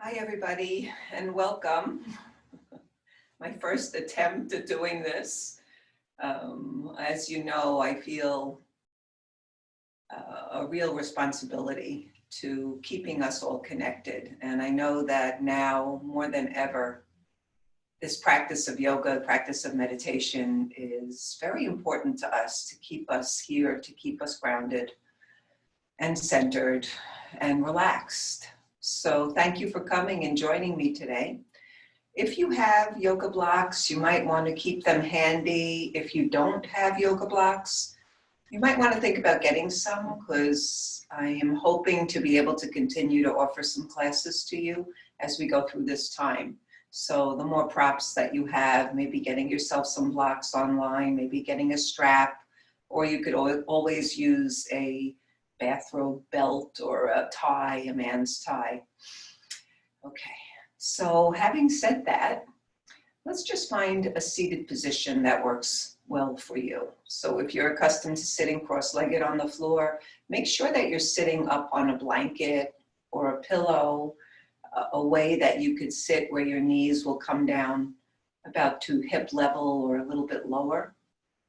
Hi, everybody, and welcome. My first attempt at doing this. As you know, I feel a real responsibility to keeping us all connected. And I know that now more than ever, this practice of yoga, practice of meditation is very important to us to keep us here, to keep us grounded and centered and relaxed. So thank you for coming and joining me today. If you have yoga blocks, you might want to keep them handy. If you don't have yoga blocks, you might want to think about getting some, because I am hoping to be able to continue to offer some classes to you as we go through this time. So the more props that you have, maybe getting yourself some blocks online, maybe getting a strap, or you could always use a bathrobe belt or a tie, a man's tie. Okay, so having said that, let's just find a seated position that works well for you. So if you're accustomed to sitting cross-legged on the floor, make sure that you're sitting up on a blanket or a pillow, a way that you could sit where your knees will come down about to hip level or a little bit lower.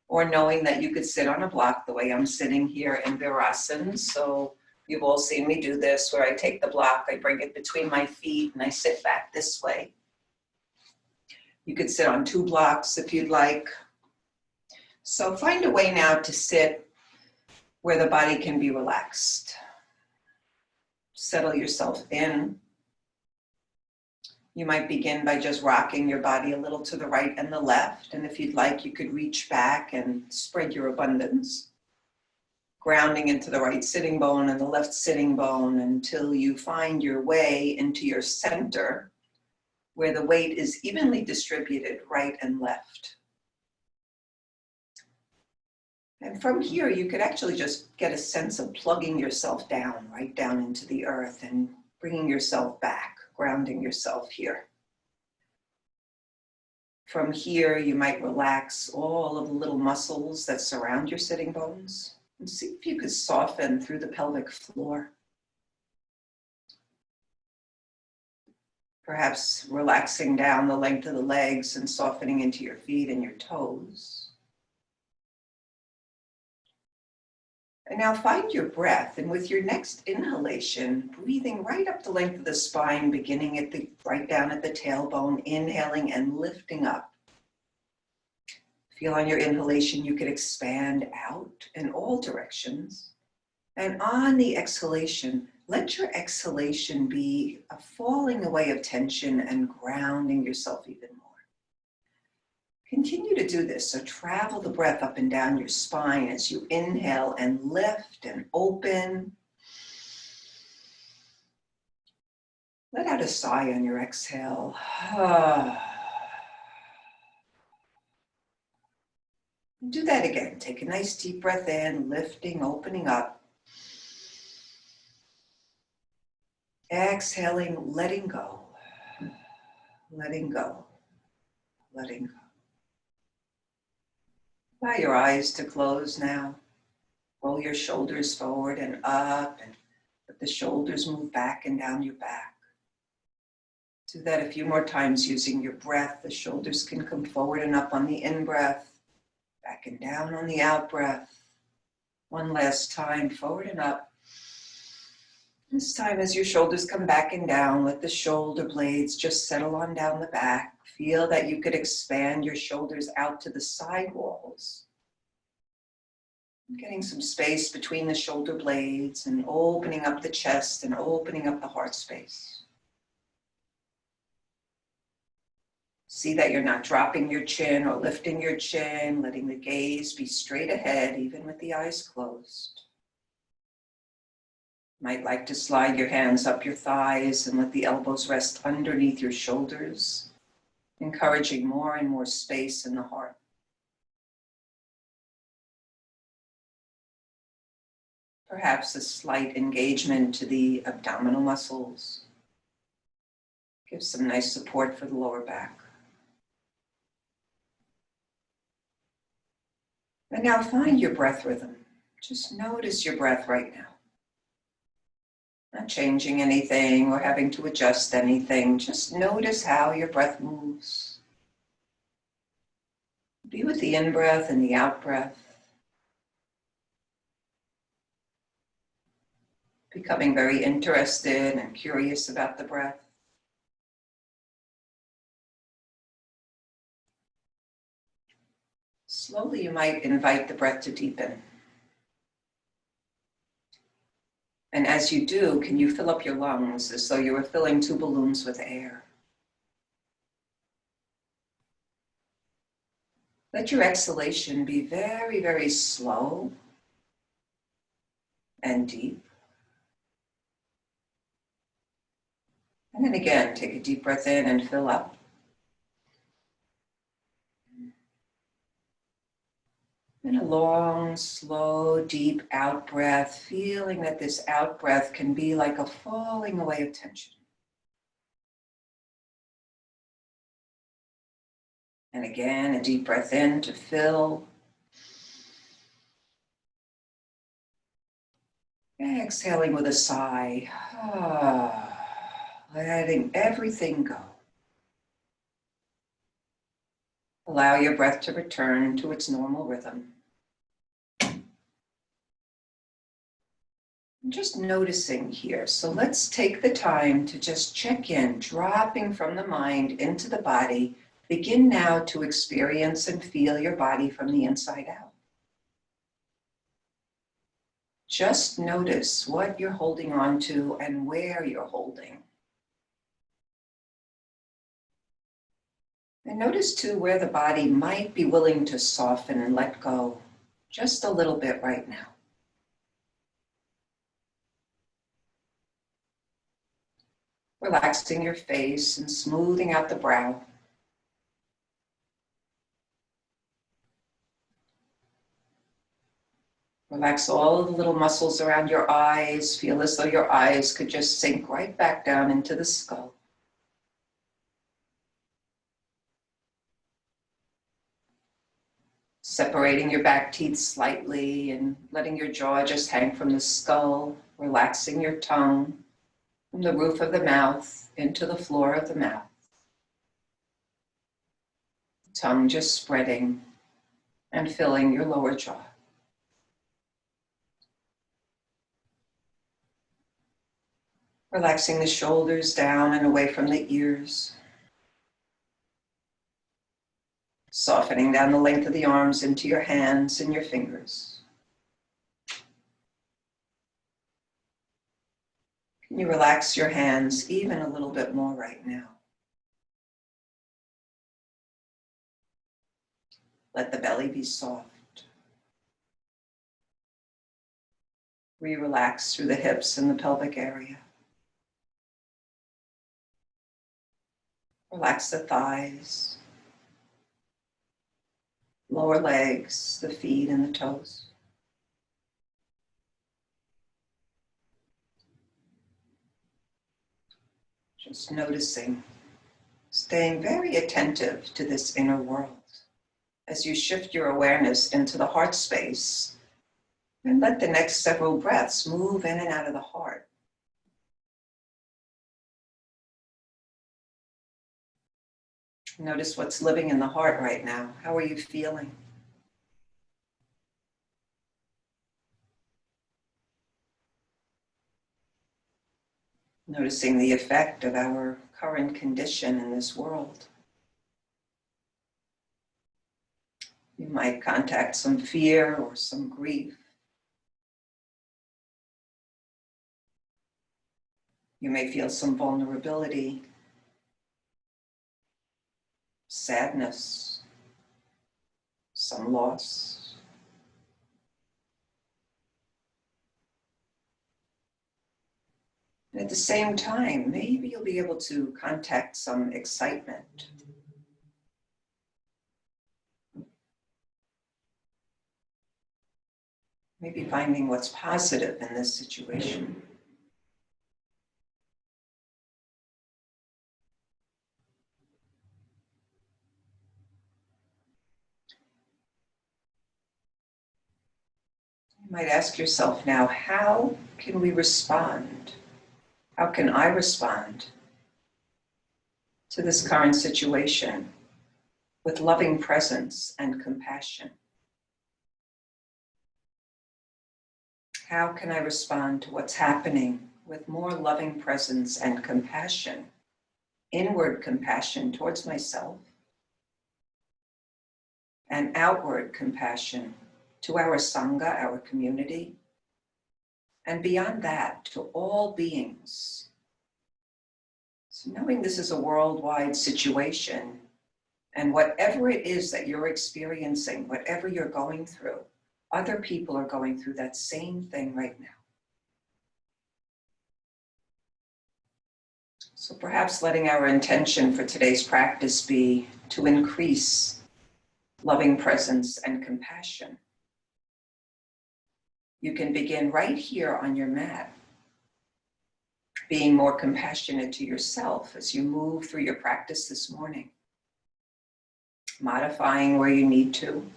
Or knowing that you could sit on a block the way I'm sitting here in Virasana. So you've all seen me do this, where I take the block, I bring it between my feet, and I sit back this way. You could sit on 2 blocks if you'd like. So find a way now to sit where the body can be relaxed. Settle yourself in. You might begin by just rocking your body a little to the right and the left. And if you'd like, you could reach back and spread your abundance, grounding into the right sitting bone and the left sitting bone until you find your way into your center, where the weight is evenly distributed right and left. And from here, you could actually just get a sense of plugging yourself down, right down into the earth, and bringing yourself back, grounding yourself here. From here, you might relax all of the little muscles that surround your sitting bones, and see if you could soften through the pelvic floor. Perhaps relaxing down the length of the legs and softening into your feet and your toes. And now find your breath, and with your next inhalation, breathing right up the length of the spine, beginning at right down at the tailbone, inhaling and lifting up. Feel on your inhalation, you could expand out in all directions. And on the exhalation, let your exhalation be a falling away of tension and grounding yourself even more. Continue to do this, so travel the breath up and down your spine as you inhale and lift and open. Let out a sigh on your exhale. Do that again. Take a nice deep breath in, lifting, opening up. Exhaling, letting go, letting go, letting go. Allow your eyes to close now. Roll your shoulders forward and up, and let the shoulders move back and down your back. Do that a few more times using your breath. The shoulders can come forward and up on the in-breath, back and down on the out-breath. One last time, forward and up. This time, as your shoulders come back and down, let the shoulder blades just settle on down the back. Feel that you could expand your shoulders out to the side walls. Getting some space between the shoulder blades and opening up the chest and opening up the heart space. See that you're not dropping your chin or lifting your chin, letting the gaze be straight ahead, even with the eyes closed. Might like to slide your hands up your thighs and let the elbows rest underneath your shoulders, encouraging more and more space in the heart. Perhaps a slight engagement to the abdominal muscles. Give some nice support for the lower back. And now find your breath rhythm. Just notice your breath right now. Not changing anything or having to adjust anything. Just notice how your breath moves. Be with the in-breath and the out-breath. Becoming very interested and curious about the breath. Slowly, you might invite the breath to deepen. And as you do, can you fill up your lungs as though you were filling two balloons with air? Let your exhalation be very, very slow and deep. And then again, take a deep breath in and fill up. And a long, slow, deep out breath, feeling that this out breath can be like a falling away of tension. And again, a deep breath in to fill. Exhaling with a sigh. Letting everything go. Allow your breath to return to its normal rhythm. Just noticing here. So let's take the time to just check in, dropping from the mind into the body. Begin now to experience and feel your body from the inside out. Just notice what you're holding on to and where you're holding. And notice too where the body might be willing to soften and let go just a little bit right now. Relaxing your face and smoothing out the brow. Relax all of the little muscles around your eyes. Feel as though your eyes could just sink right back down into the skull. Separating your back teeth slightly and letting your jaw just hang from the skull. Relaxing your tongue from the roof of the mouth into the floor of the mouth. Tongue just spreading and filling your lower jaw. Relaxing the shoulders down and away from the ears. Softening down the length of the arms into your hands and your fingers. Can you relax your hands even a little bit more right now? Let the belly be soft. Relax through the hips and the pelvic area. Relax the thighs, lower legs, the feet and the toes. Just noticing, staying very attentive to this inner world as you shift your awareness into the heart space and let the next several breaths move in and out of the heart. Notice what's living in the heart right now. How are you feeling? Noticing the effect of our current condition in this world. You might contact some fear or some grief. You may feel some vulnerability, sadness, some loss. And at the same time, maybe you'll be able to contact some excitement. Maybe finding what's positive in this situation. You might ask yourself now, how can we respond How can I respond to this current situation with loving presence and compassion? How can I respond to what's happening with more loving presence and compassion, inward compassion towards myself, and outward compassion to our Sangha, our community, and beyond that, to all beings? So knowing this is a worldwide situation, and whatever it is that you're experiencing, whatever you're going through, other people are going through that same thing right now. So perhaps letting our intention for today's practice be to increase loving presence and compassion. You can begin right here on your mat, being more compassionate to yourself as you move through your practice this morning, modifying where you need to,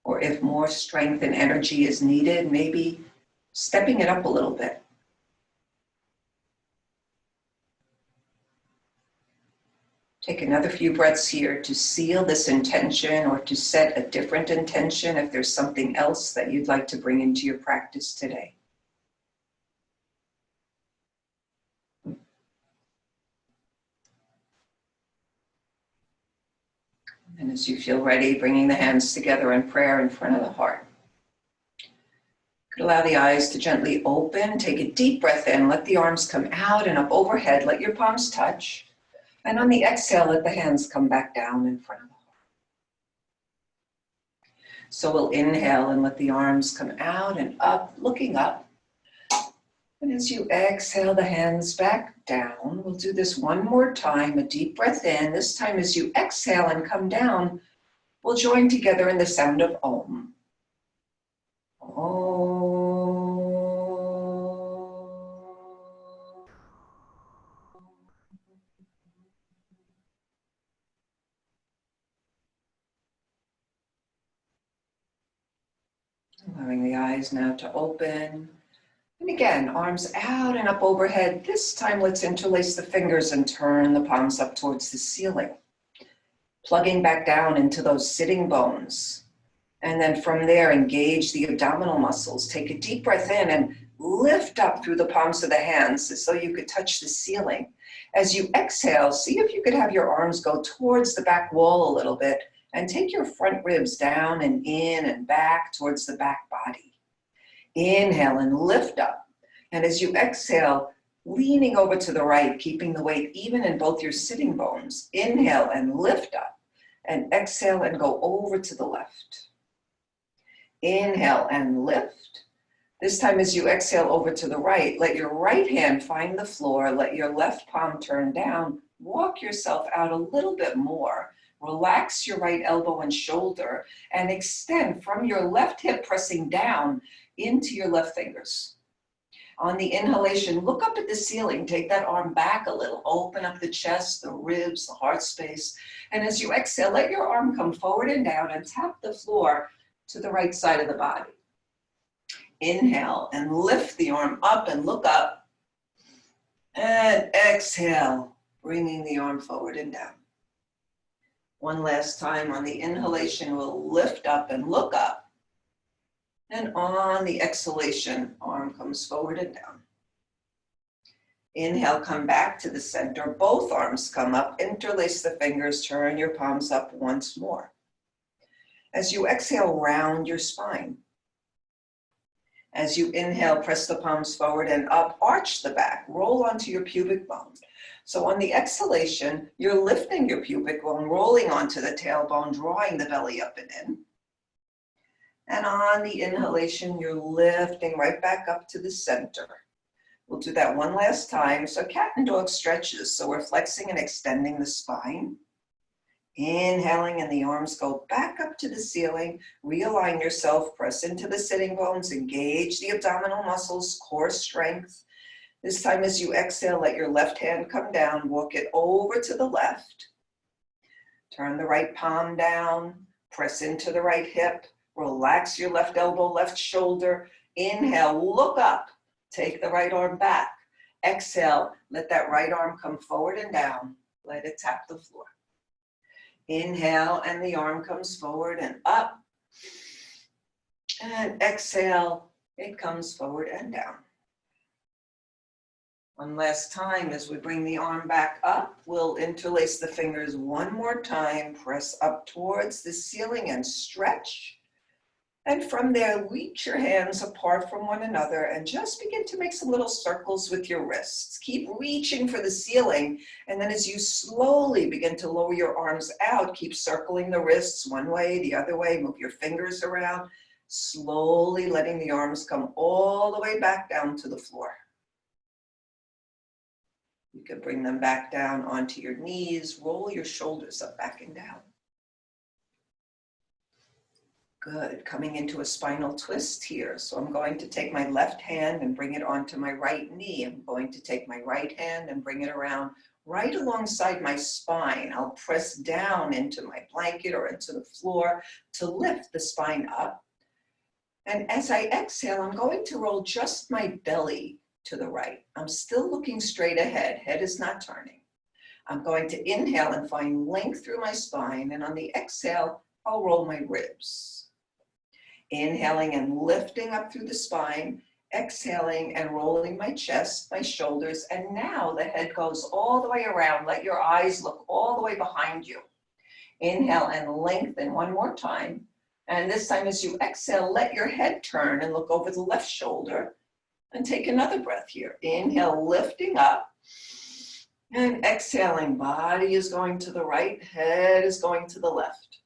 or if more strength and energy is needed, maybe stepping it up a little bit. Take another few breaths here to seal this intention or to set a different intention if there's something else that you'd like to bring into your practice today. And as you feel ready, bringing the hands together in prayer in front of the heart. Could allow the eyes to gently open. Take a deep breath in. Let the arms come out and up overhead. Let your palms touch. And on the exhale, let the hands come back down in front of the heart. So we'll inhale and let the arms come out and up, looking up. And as you exhale, the hands back down. We'll do this one more time, a deep breath in. This time as you exhale and come down, we'll join together in the sound of Om. Om. Allowing the eyes now to open. And again, arms out and up overhead. This time, let's interlace the fingers and turn the palms up towards the ceiling. Plugging back down into those sitting bones. And then from there, engage the abdominal muscles. Take a deep breath in and lift up through the palms of the hands as though you could touch the ceiling. As you exhale, see if you could have your arms go towards the back wall a little bit and take your front ribs down and in and back towards the back body. Inhale and lift up. And as you exhale, leaning over to the right, keeping the weight even in both your sitting bones. Inhale and lift up. And exhale and go over to the left. Inhale and lift. This time as you exhale over to the right, let your right hand find the floor. Let your left palm turn down. Walk yourself out a little bit more. Relax your right elbow and shoulder and extend from your left hip pressing down into your left fingers. On the inhalation, look up at the ceiling. Take that arm back a little. Open up the chest, the ribs, the heart space. And as you exhale, let your arm come forward and down and tap the floor to the right side of the body. Inhale and lift the arm up and look up. And exhale, bringing the arm forward and down. One last time on the inhalation, we'll lift up and look up. And on the exhalation, arm comes forward and down. Inhale, come back to the center. Both arms come up. Interlace the fingers. Turn your palms up once more. As you exhale, round your spine. As you inhale, press the palms forward and up. Arch the back. Roll onto your pubic bone. So on the exhalation, you're lifting your pubic bone, rolling onto the tailbone, drawing the belly up and in. And on the inhalation, you're lifting right back up to the center. We'll do that one last time. So cat and dog stretches. So we're flexing and extending the spine. Inhaling and the arms go back up to the ceiling. Realign yourself, press into the sitting bones, engage the abdominal muscles, core strength. This time as you exhale, let your left hand come down, walk it over to the left. Turn the right palm down, press into the right hip, relax your left elbow, left shoulder. Inhale, look up, take the right arm back. Exhale, let that right arm come forward and down. Let it tap the floor. Inhale, and the arm comes forward and up. And exhale, it comes forward and down. One last time as we bring the arm back up, we'll interlace the fingers one more time, press up towards the ceiling and stretch. And from there, reach your hands apart from one another and just begin to make some little circles with your wrists. Keep reaching for the ceiling, and then as you slowly begin to lower your arms out, keep circling the wrists one way, the other way, move your fingers around, slowly letting the arms come all the way back down to the floor. You can bring them back down onto your knees, roll your shoulders up, back and down. Good, coming into a spinal twist here. So I'm going to take my left hand and bring it onto my right knee. I'm going to take my right hand and bring it around right alongside my spine. I'll press down into my blanket or into the floor to lift the spine up. And as I exhale, I'm going to roll just my belly to the right. I'm still looking straight ahead. Head is not turning. I'm going to inhale and find length through my spine. And on the exhale, I'll roll my ribs. Inhaling and lifting up through the spine. Exhaling and rolling my chest, my shoulders. And now the head goes all the way around. Let your eyes look all the way behind you. Inhale and lengthen one more time. And this time as you exhale, let your head turn and look over the left shoulder. And take another breath here. Inhale, lifting up. And exhaling, body is going to the right, head is going to the left.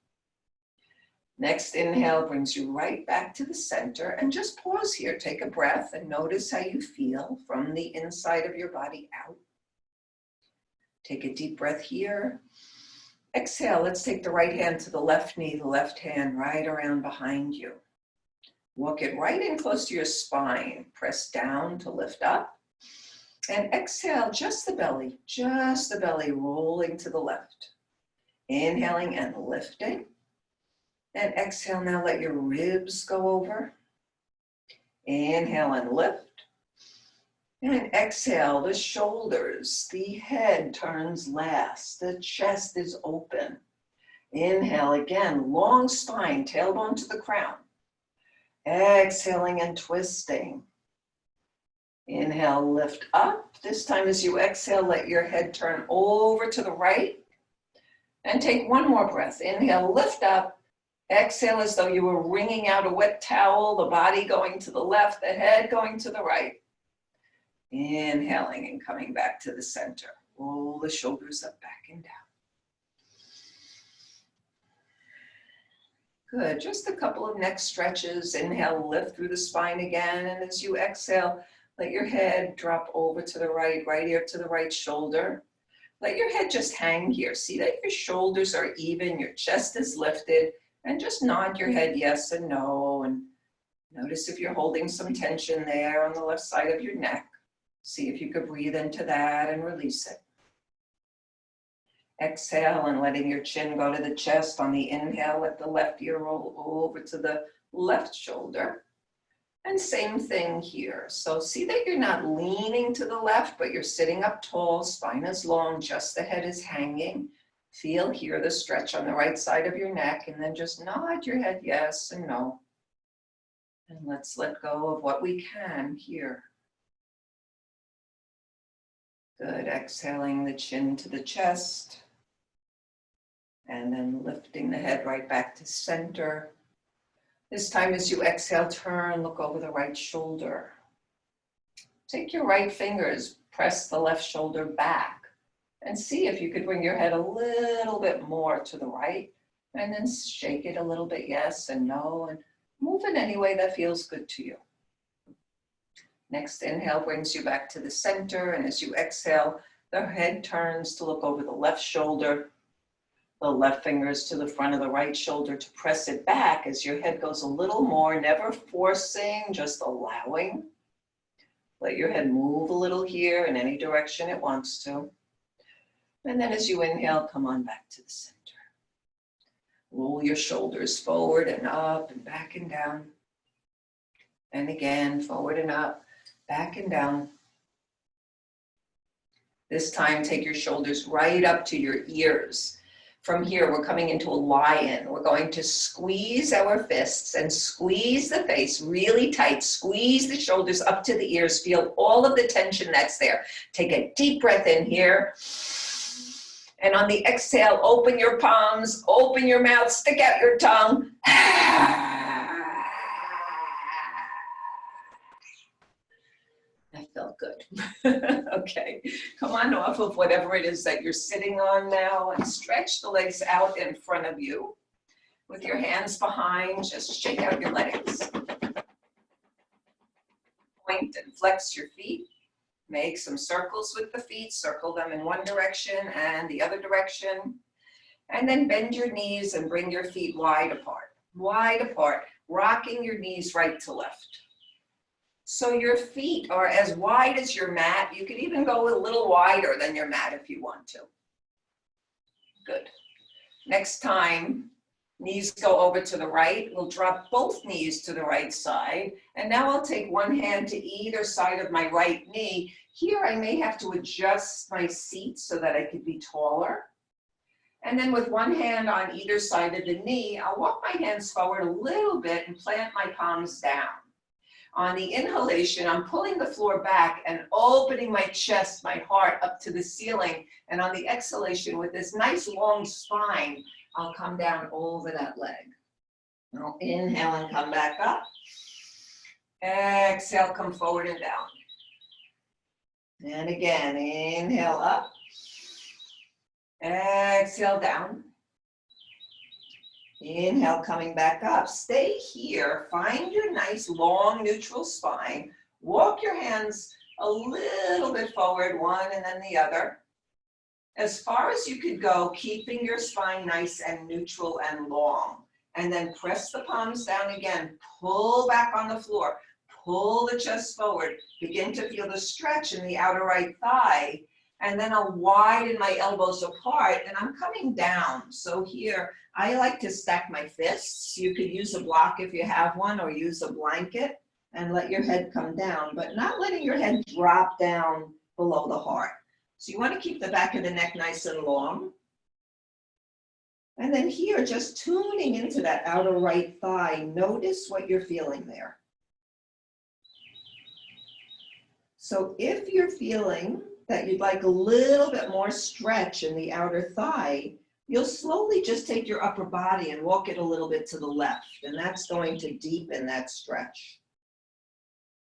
Next inhale brings you right back to the center. And just pause here, take a breath and notice how you feel from the inside of your body out. Take a deep breath here. Exhale, let's take the right hand to the left knee, the left hand right around behind you. Walk it right in close to your spine. Press down to lift up. And exhale, just the belly rolling to the left. Inhaling and lifting. And exhale, now let your ribs go over. Inhale and lift. And exhale, the shoulders, the head turns last. The chest is open. Inhale again, long spine, tailbone to the crown. Exhaling and twisting. Inhale, lift up. This time as you exhale, let your head turn over to the right. And take one more breath. Inhale, lift up. Exhale as though you were wringing out a wet towel, the body going to the left, the head going to the right. Inhaling and coming back to the center. Roll the shoulders up, back and down. Good, just a couple of neck stretches. Inhale, lift through the spine again. And as you exhale, let your head drop over to the right ear to the right shoulder. Let your head just hang here. See that your shoulders are even, your chest is lifted, and just nod your head yes and no. And notice if you're holding some tension there on the left side of your neck. See if you could breathe into that and release it. Exhale and letting your chin go to the chest. On the inhale, let the left ear roll over to the left shoulder. And same thing here. So see that you're not leaning to the left, but you're sitting up tall, spine is long, just the head is hanging. Feel here the stretch on the right side of your neck, and then just nod your head yes and no. And let's let go of what we can here. Good, exhaling the chin to the chest. And then lifting the head right back to center. This time as you exhale, turn, look over the right shoulder. Take your right fingers, press the left shoulder back, and see if you could bring your head a little bit more to the right, and then shake it a little bit, yes and no, and move in any way that feels good to you. Next inhale brings you back to the center, and as you exhale, the head turns to look over the left shoulder, the left fingers to the front of the right shoulder to press it back as your head goes a little more, never forcing, just allowing. Let your head move a little here in any direction it wants to. And then as you inhale, come on back to the center. Roll your shoulders forward and up and back and down. And again, forward and up, back and down. This time, take your shoulders right up to your ears. From here, we're coming into a lion. We're going to squeeze our fists and squeeze the face really tight. Squeeze the shoulders up to the ears. Feel all of the tension that's there. Take a deep breath in here. And on the exhale, open your palms, open your mouth, stick out your tongue. That felt good. Okay, come on off of whatever it is that you're sitting on now and stretch the legs out in front of you. With your hands behind, just shake out your legs. Point and flex your feet. Make some circles with the feet. Circle them in one direction and the other direction. And then bend your knees and bring your feet wide apart, rocking your knees right to left. So your feet are as wide as your mat. You could even go a little wider than your mat if you want to. Good. Next time, knees go over to the right. We'll drop both knees to the right side. And now I'll take one hand to either side of my right knee. Here I may have to adjust my seat so that I could be taller. And then with one hand on either side of the knee, I'll walk my hands forward a little bit and plant my palms down. On the inhalation, I'm pulling the floor back and opening my chest, my heart up to the ceiling. And on the exhalation, with this nice long spine, I'll come down over that leg. I'll inhale and come back up. Exhale, come forward and down. And again, inhale up. Exhale down. Inhale, coming back up. Stay here. Find your nice long neutral spine. Walk your hands a little bit forward, one and then the other. As far as you could go, keeping your spine nice and neutral and long. And then press the palms down again. Pull back on the floor. Pull the chest forward. Begin to feel the stretch in the outer right thigh. And then I'll widen my elbows apart and I'm coming down. So here, I like to stack my fists. You could use a block if you have one or use a blanket and let your head come down, but not letting your head drop down below the heart. So you want to keep the back of the neck nice and long. And then here, just tuning into that outer right thigh. Notice what you're feeling there. So if you're feeling that you'd like a little bit more stretch in the outer thigh, you'll slowly just take your upper body and walk it a little bit to the left, and that's going to deepen that stretch.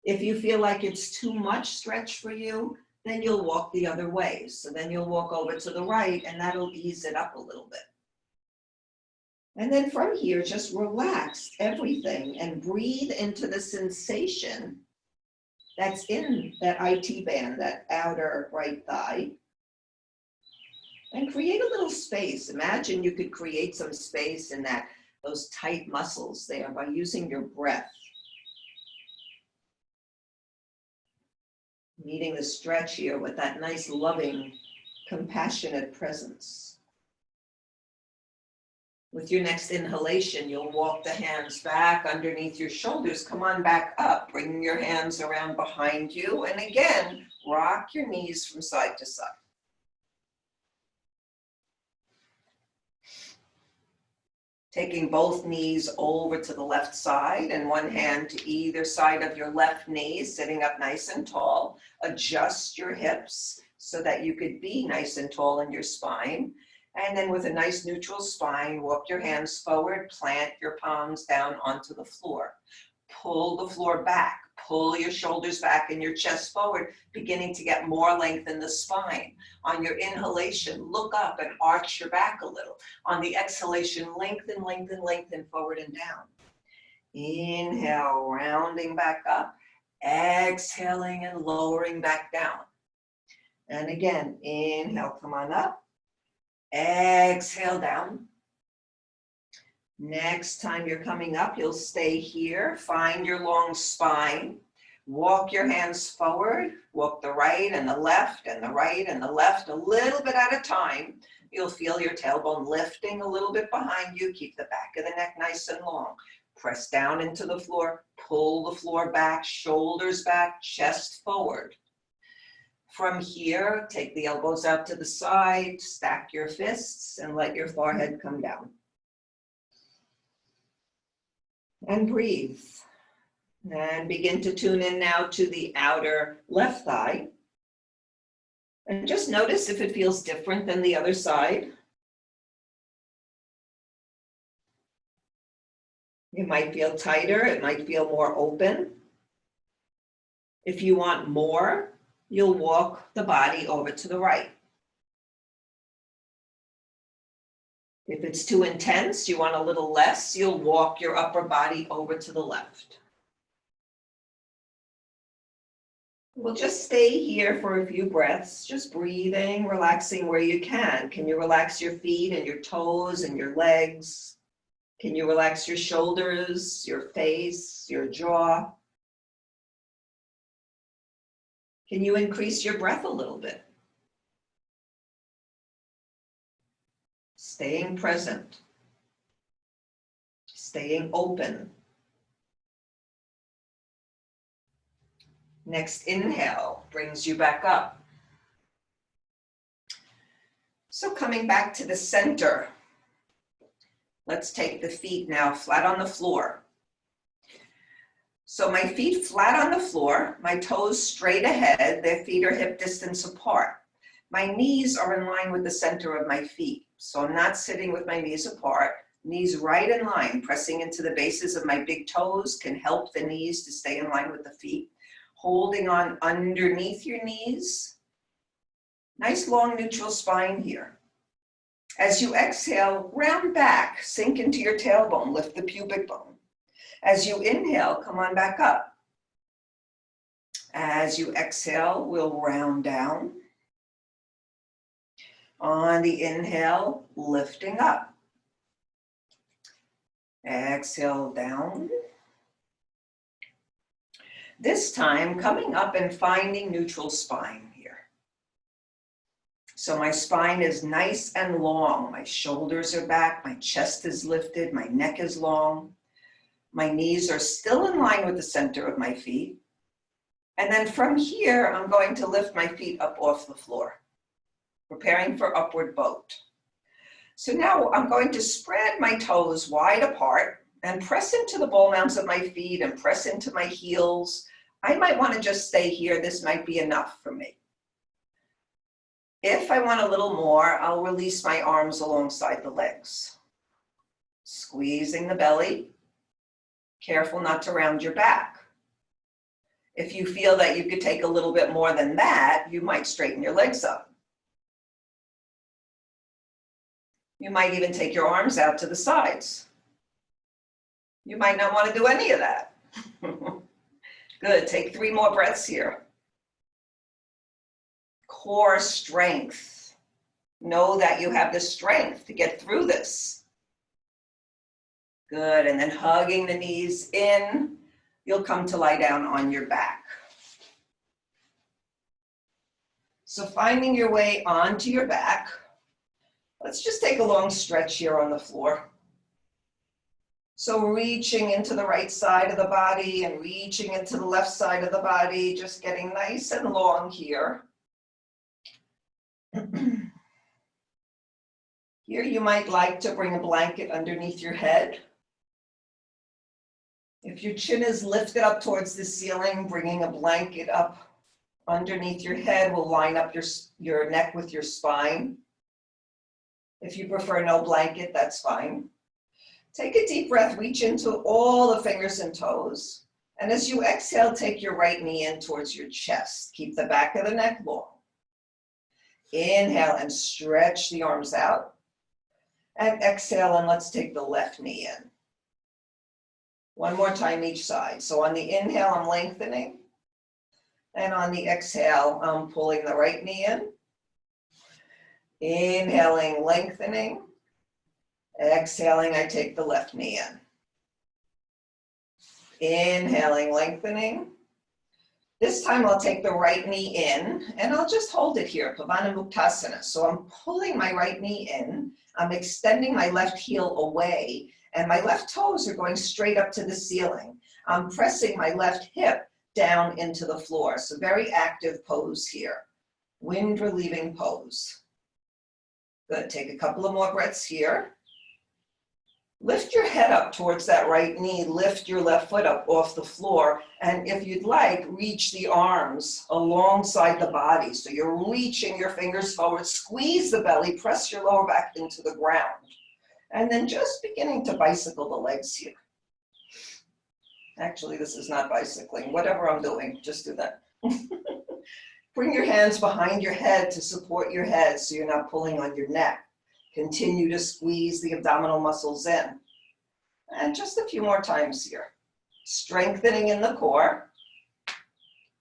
If you feel like it's too much stretch for you, then you'll walk the other way. So then you'll walk over to the right, and that'll ease it up a little bit. And then from here, just relax everything and breathe into the sensation that's in that IT band, that outer right thigh. And create a little space. Imagine you could create some space in those tight muscles there by using your breath. Meeting the stretch here with that nice, loving, compassionate presence. With your next inhalation, you'll walk the hands back underneath your shoulders. Come on back up, bringing your hands around behind you. And again, rock your knees from side to side. Taking both knees over to the left side and one hand to either side of your left knee, sitting up nice and tall. Adjust your hips so that you could be nice and tall in your spine. And then with a nice neutral spine, walk your hands forward, plant your palms down onto the floor. Pull the floor back, pull your shoulders back and your chest forward, beginning to get more length in the spine. On your inhalation, look up and arch your back a little. On the exhalation, lengthen, lengthen, lengthen forward and down. Inhale, rounding back up. Exhaling and lowering back down. And again, inhale, come on up. Exhale down. Next time you're coming up, you'll stay here. Find your long spine. Walk your hands forward. Walk the right and the left and the right and the left a little bit at a time. You'll feel your tailbone lifting a little bit behind you. Keep the back of the neck nice and long. Press down into the floor. Pull the floor back, shoulders back, chest forward. From here, take the elbows out to the side, stack your fists, and let your forehead come down. And breathe. And begin to tune in now to the outer left thigh. And just notice if it feels different than the other side. It might feel tighter, it might feel more open. If you want more, you'll walk the body over to the right. If it's too intense, you want a little less, you'll walk your upper body over to the left. We'll just stay here for a few breaths, just breathing, relaxing where you can. Can you relax your feet and your toes and your legs? Can you relax your shoulders, your face, your jaw? Can you increase your breath a little bit? Staying present, staying open. Next inhale brings you back up. So coming back to the center, let's take the feet now flat on the floor. So my feet flat on the floor, my toes straight ahead, their feet are hip distance apart. My knees are in line with the center of my feet. So I'm not sitting with my knees apart, knees right in line, pressing into the bases of my big toes can help the knees to stay in line with the feet. Holding on underneath your knees. Nice long neutral spine here. As you exhale, round back, sink into your tailbone, lift the pubic bone. As you inhale, come on back up. As you exhale, we'll round down. On the inhale, lifting up. Exhale down. This time, coming up and finding neutral spine here. So my spine is nice and long. My shoulders are back, my chest is lifted, my neck is long. My knees are still in line with the center of my feet. And then from here, I'm going to lift my feet up off the floor, preparing for upward boat. So now I'm going to spread my toes wide apart and press into the ball mounds of my feet and press into my heels. I might want to just stay here. This might be enough for me. If I want a little more, I'll release my arms alongside the legs. Squeezing the belly. Careful not to round your back. If you feel that you could take a little bit more than that, you might straighten your legs up. You might even take your arms out to the sides. You might not want to do any of that. Good, take 3 more breaths here. Core strength. Know that you have the strength to get through this. Good, and then hugging the knees in, you'll come to lie down on your back. So finding your way onto your back, let's just take a long stretch here on the floor. So reaching into the right side of the body and reaching into the left side of the body, just getting nice and long here. Here you might like to bring a blanket underneath your head. If your chin is lifted up towards the ceiling, bringing a blanket up underneath your head will line up your neck with your spine. If you prefer no blanket, that's fine. Take a deep breath, reach into all the fingers and toes. And as you exhale, take your right knee in towards your chest. Keep the back of the neck long. Inhale and stretch the arms out. And exhale, and let's take the left knee in. One more time each side. So on the inhale, I'm lengthening. And on the exhale, I'm pulling the right knee in. Inhaling, lengthening. Exhaling, I take the left knee in. Inhaling, lengthening. This time I'll take the right knee in and I'll just hold it here, Pavana Muktasana. So I'm pulling my right knee in, I'm extending my left heel away, and my left toes are going straight up to the ceiling. I'm pressing my left hip down into the floor. So very active pose here. wind relieving pose. Good, take a couple of more breaths here. Lift your head up towards that right knee, lift your left foot up off the floor, and if you'd like, reach the arms alongside the body. So you're reaching your fingers forward, squeeze the belly, press your lower back into the ground, and then just beginning to bicycle the legs here. Actually, this is not bicycling. Whatever I'm doing, just do that. Bring your hands behind your head to support your head so you're not pulling on your neck. Continue to squeeze the abdominal muscles in. And just a few more times here. Strengthening in the core.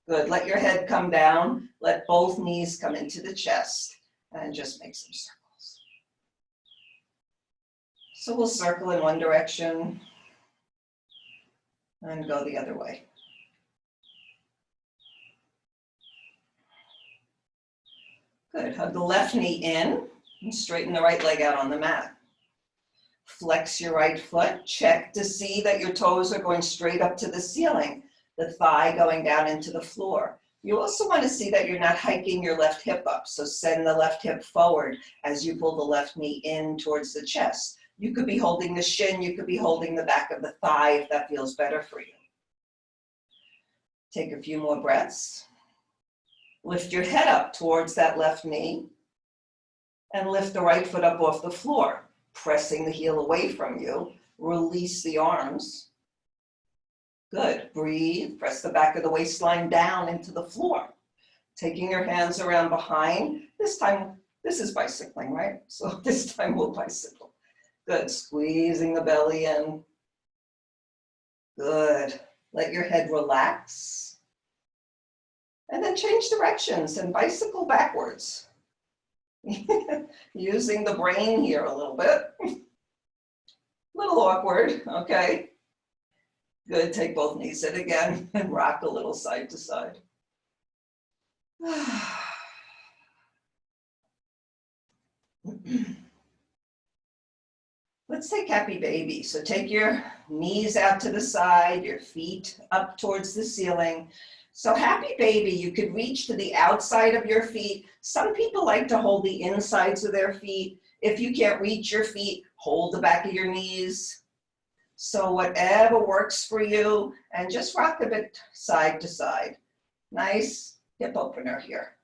Good, let your head come down. Let both knees come into the chest. And just make some circles. So we'll circle in one direction and go the other way. Good, hug the left knee in and straighten the right leg out on the mat. Flex your right foot, check to see that your toes are going straight up to the ceiling, the thigh going down into the floor. You also want to see that you're not hiking your left hip up, so send the left hip forward as you pull the left knee in towards the chest. You could be holding the shin, you could be holding the back of the thigh if that feels better for you. Take a few more breaths. Lift your head up towards that left knee and lift the right foot up off the floor, pressing the heel away from you. Release the arms. Good, breathe, press the back of the waistline down into the floor. Taking your hands around behind. This time, this is bicycling, right? So this time we'll bicycle. Good, squeezing the belly in. Good, let your head relax. And then change directions and bicycle backwards. Using the brain here a little bit. A little awkward, okay. Good, take both knees in again and rock a little side to side. Let's take happy baby. So take your knees out to the side, your feet up towards the ceiling. So happy baby, you could reach to the outside of your feet. Some people like to hold the insides of their feet. If you can't reach your feet, hold the back of your knees. So whatever works for you, and just rock a bit side to side. Nice hip opener here.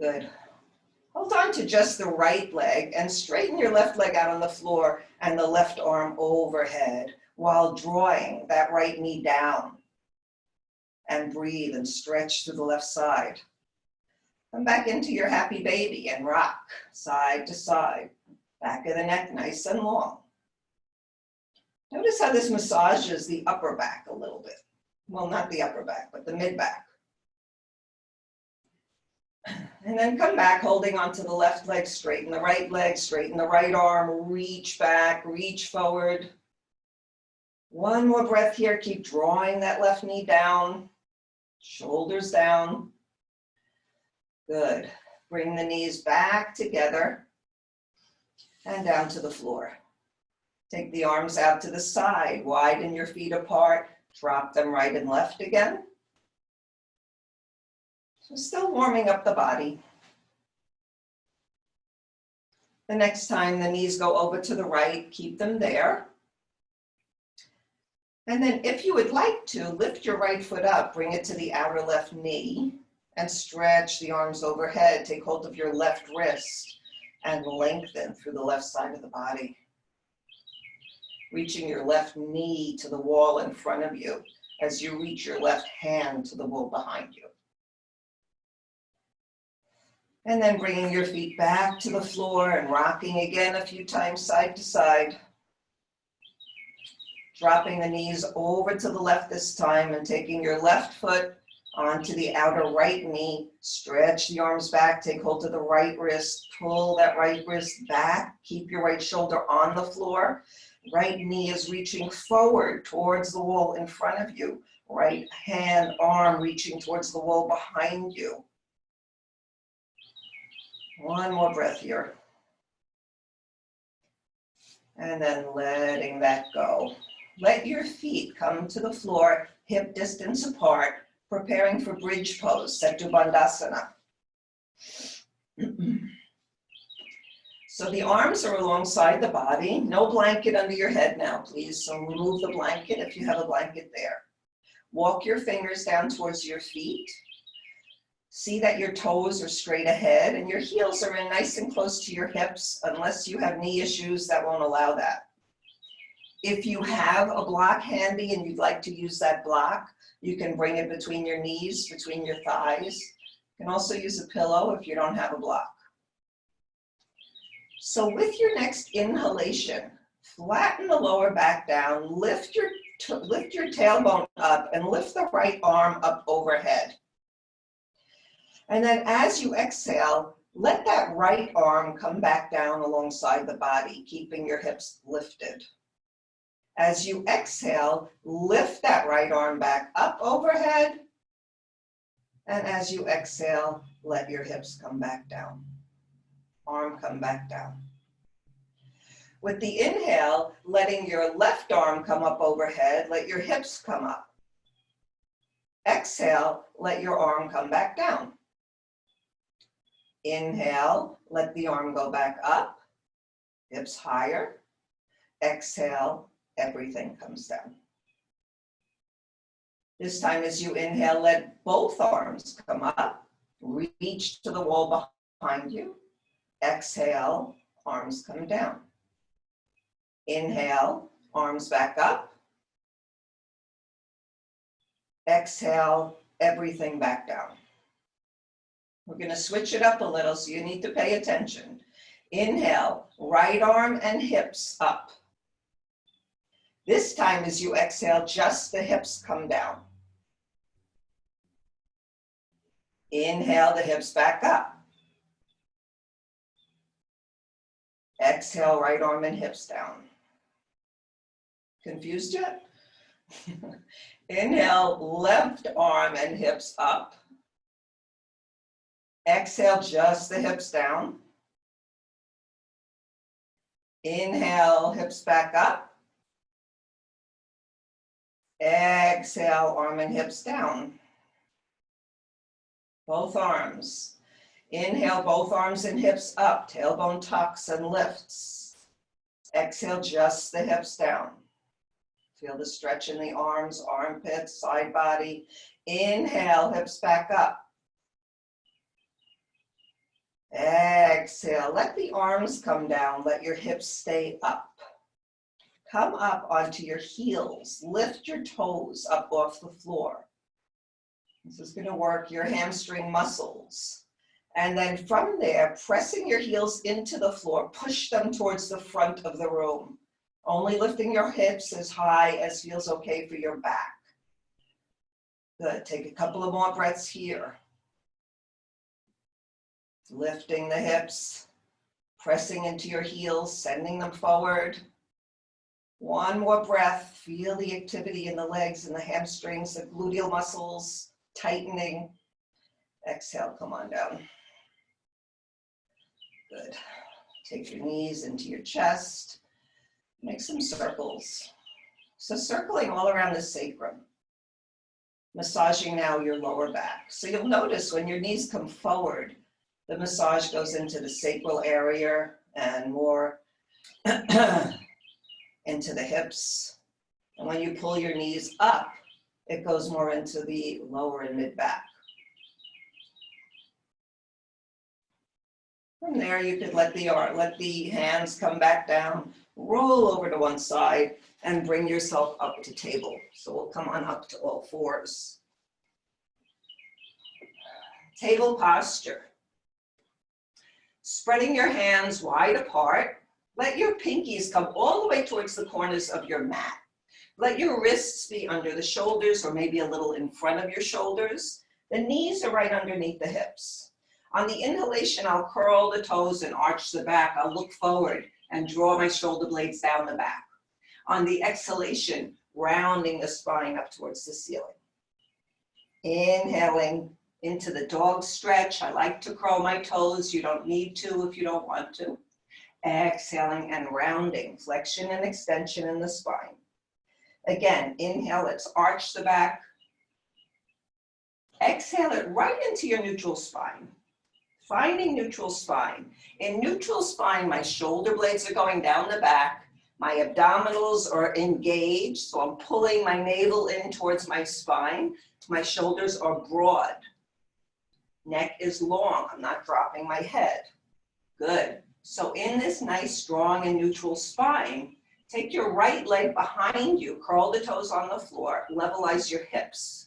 Good. Hold on to just the right leg and straighten your left leg out on the floor and the left arm overhead while drawing that right knee down. And breathe and stretch to the left side. Come back into your happy baby and rock side to side. Back of the neck nice and long. Notice how this massages the upper back a little bit. Well, not the upper back, but the mid back. And then come back, holding onto the left leg, straighten the right arm, reach back, reach forward. One more breath here, keep drawing that left knee down, shoulders down. Good, bring the knees back together and down to the floor. Take the arms out to the side, widen your feet apart, drop them right and left again. So still warming up the body. The next time the knees go over to the right, keep them there. And then if you would like to, lift your right foot up, bring it to the outer left knee and stretch the arms overhead. Take hold of your left wrist and lengthen through the left side of the body. Reaching your left knee to the wall in front of you as you reach your left hand to the wall behind you. And then bringing your feet back to the floor and rocking again a few times side to side. Dropping the knees over to the left this time and taking your left foot onto the outer right knee. Stretch the arms back, take hold of the right wrist, pull that right wrist back, keep your right shoulder on the floor. Right knee is reaching forward towards the wall in front of you. Right hand, arm reaching towards the wall behind you. One more breath here. And then letting that go. let your feet come to the floor, hip distance apart, preparing for bridge pose, Setu Bandhasana. So the arms are alongside the body. No blanket under your head now, please. So remove the blanket if you have a blanket there. Walk your fingers down towards your feet. See that your toes are straight ahead and your heels are in nice and close to your hips, unless you have knee issues that won't allow that. If you have a block handy and you'd like to use that block, you can bring it between your knees, between your thighs. You can also use a pillow if you don't have a block. So with your next inhalation, flatten the lower back down, lift your tailbone up and lift the right arm up overhead. And then as you exhale, let that right arm come back down alongside the body, keeping your hips lifted. As you exhale, lift that right arm back up overhead. And as you exhale, let your hips come back down. Arm come back down. With the inhale, letting your left arm come up overhead, let your hips come up. Exhale, let your arm come back down. Inhale, let the arm go back up, hips higher. Exhale, everything comes down. This time as you inhale, let both arms come up, reach to the wall behind you. Exhale, arms come down. Inhale, arms back up. Exhale, everything back down. We're going to switch it up a little, so you need to pay attention. Inhale, right arm and hips up. This time as you exhale, just the hips come down. Inhale, the hips back up. Exhale, right arm and hips down. Confused yet? Inhale, left arm and hips up. Exhale, just the hips down. Inhale, hips back up. Exhale, arm and hips down. Both arms. Inhale, both arms and hips up. Tailbone tucks and lifts. Exhale, just the hips down. Feel the stretch in the arms, armpits, side body. Inhale, hips back up. Exhale, let the arms come down. Let your hips stay up. Come up onto your heels. Lift your toes up off the floor. This is going to work your hamstring muscles. And then from there, pressing your heels into the floor, push them towards the front of the room. Only lifting your hips as high as feels okay for your back. Good. Take a couple of more breaths here. Lifting the hips, pressing into your heels, sending them forward. One more breath. Feel the activity in the legs and the hamstrings, the gluteal muscles tightening. Exhale, come on down. Good. Take your knees into your chest. Make some circles. So circling all around the sacrum. Massaging now your lower back. So you'll notice when your knees come forward, the massage goes into the sacral area and more into the hips. And when you pull your knees up, it goes more into the lower and mid back. From there, you could let the hands come back down, roll over to one side, and bring yourself up to table. So we'll come on up to all fours. Table posture. Spreading your hands wide apart. Let your pinkies come all the way towards the corners of your mat. Let your wrists be under the shoulders or maybe a little in front of your shoulders. The knees are right underneath the hips. On the inhalation, I'll curl the toes and arch the back. I'll look forward and draw my shoulder blades down the back. On the exhalation, rounding the spine up towards the ceiling. Inhaling into the dog stretch. I like to curl my toes. You don't need to if you don't want to. Exhaling and rounding, flexion and extension in the spine. Again, inhale, let's arch the back. Exhale it right into your neutral spine. Finding neutral spine. In neutral spine, my shoulder blades are going down the back. My abdominals are engaged, so I'm pulling my navel in towards my spine. My shoulders are broad. Neck is long. I'm not dropping my head. Good. So in this nice, strong, and neutral spine, take your right leg behind you, curl the toes on the floor, levelize your hips.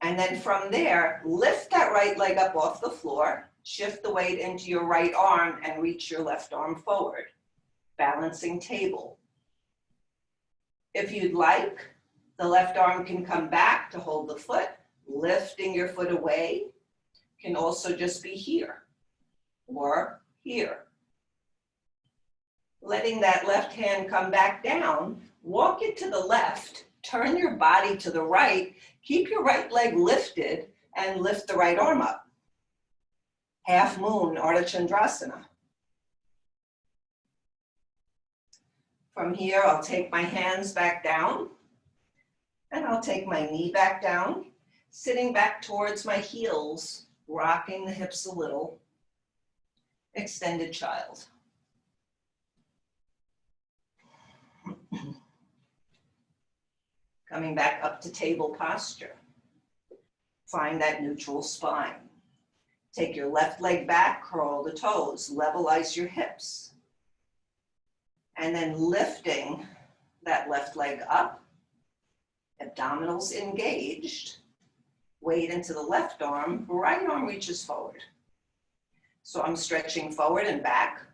And then from there, lift that right leg up off the floor, shift the weight into your right arm, and reach your left arm forward. Balancing table. If you'd like, the left arm can come back to hold the foot, lifting your foot away. Can also just be here or here. Letting that left hand come back down, walk it to the left, turn your body to the right, keep your right leg lifted, and lift the right arm up. Half moon, Ardha Chandrasana. From here, I'll take my hands back down, and I'll take my knee back down, sitting back towards my heels, rocking the hips a little. Extended child. Coming back up to table posture. Find that neutral spine. Take your left leg back, curl the toes, levelize your hips. And then lifting that left leg up, abdominals engaged, weight into the left arm, right arm reaches forward. So I'm stretching forward and back.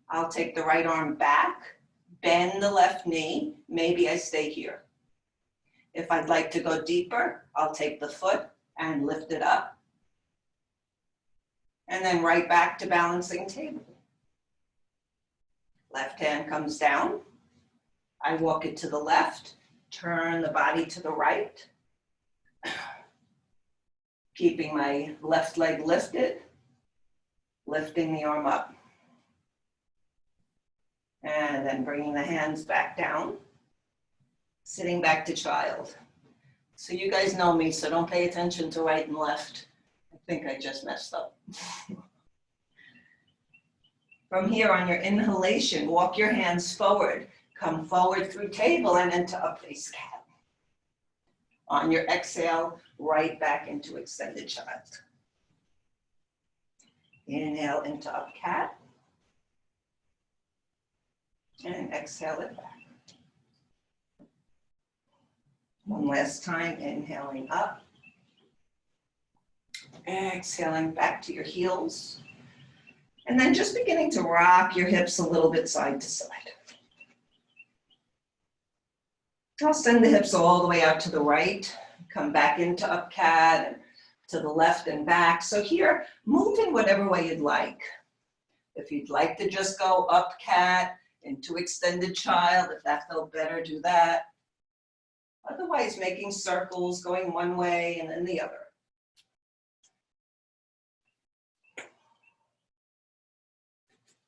I'll take the right arm back, bend the left knee, maybe I stay here. If I'd like to go deeper, I'll take the foot and lift it up. And then right back to balancing table. Left hand comes down. I walk it to the left, turn the body to the right. Keeping my left leg lifted, lifting the arm up. And then bringing the hands back down. Sitting back to child. So you guys know me, so don't pay attention to right and left. I think I just messed up. From here on your inhalation, walk your hands forward. Come forward through table and into up face cat. On your exhale, right back into extended child. Inhale into up cat. And exhale it back. One last time, inhaling up. Exhaling back to your heels. And then just beginning to rock your hips a little bit side to side. I'll send the hips all the way out to the right. Come back into up cat and to the left and back. So here, move in whatever way you'd like. If you'd like to just go up cat into extended child, if that felt better, do that. Otherwise, making circles, going one way and then the other.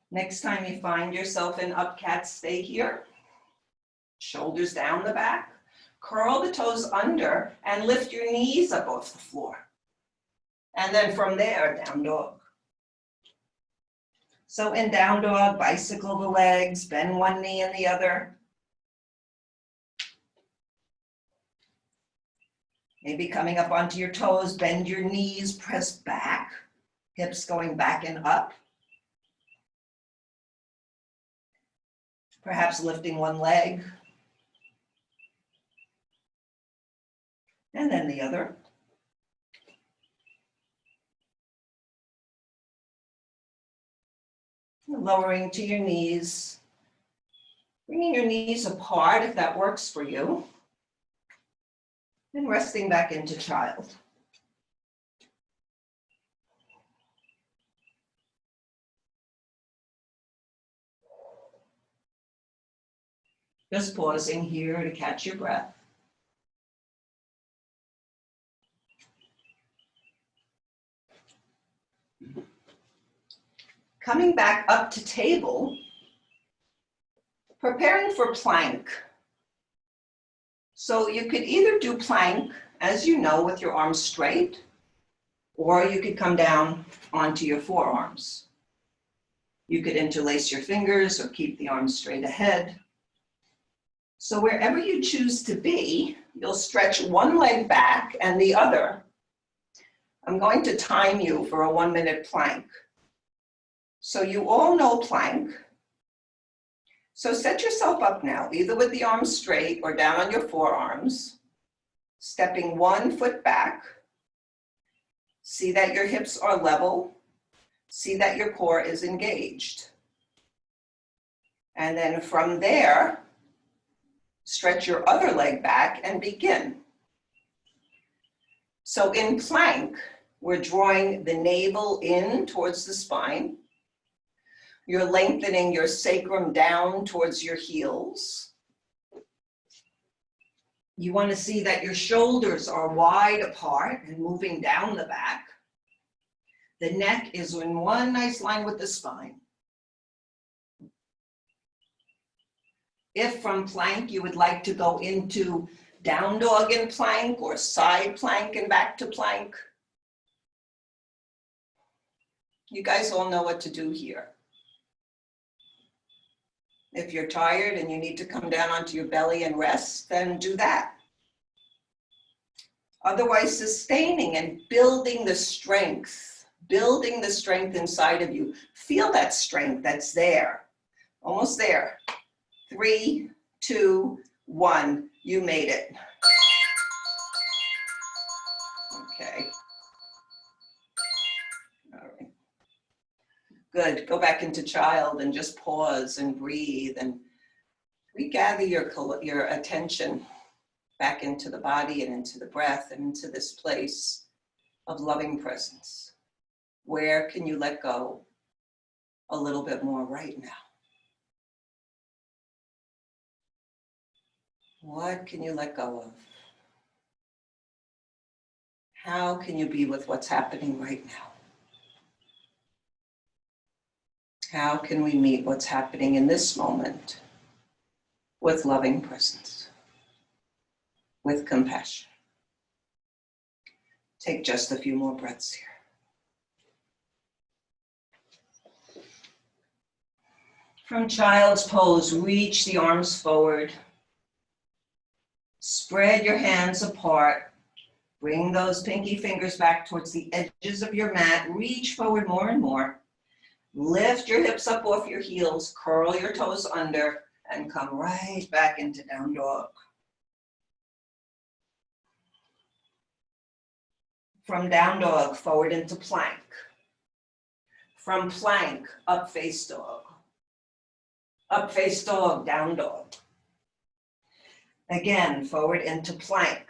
Next time you find yourself in up cat, stay here. Shoulders down the back. Curl the toes under and lift your knees up off the floor. And then from there, down dog. So in down dog, bicycle the legs, bend one knee and the other. Maybe coming up onto your toes, bend your knees, press back, hips going back and up. Perhaps lifting one leg. And then the other. Lowering to your knees. Bringing your knees apart if that works for you. And resting back into child. Just pausing here to catch your breath. Coming back up to table. Preparing for plank. So you could either do plank, as you know, with your arms straight, or you could come down onto your forearms. You could interlace your fingers or keep the arms straight ahead. So wherever you choose to be, you'll stretch one leg back and the other. I'm going to time you for a 1-minute plank. So you all know plank. So set yourself up now, either with the arms straight or down on your forearms, stepping 1 foot back. See that your hips are level. See that your core is engaged. And then from there, stretch your other leg back and begin. So in plank, we're drawing the navel in towards the spine. You're lengthening your sacrum down towards your heels. You want to see that your shoulders are wide apart and moving down the back. The neck is in one nice line with the spine. If from plank you would like to go into down dog and plank or side plank and back to plank, you guys all know what to do here. If you're tired and you need to come down onto your belly and rest, then do that. Otherwise, sustaining and building the strength inside of you. Feel that strength that's there, almost there. 3, 2, 1, you made it. Okay. All right. Good, go back into child and just pause and breathe and regather your attention back into the body and into the breath and into this place of loving presence. Where can you let go a little bit more right now? What can you let go of? How can you be with what's happening right now? How can we meet what's happening in this moment with loving presence, with compassion? Take just a few more breaths here. From child's pose, reach the arms forward. Spread your hands apart. Bring those pinky fingers back towards the edges of your mat. Reach forward more and more. Lift your hips up off your heels. Curl your toes under and come right back into down dog. From down dog, forward into plank. From plank, up face dog. Up face dog, down dog. Again, forward into plank.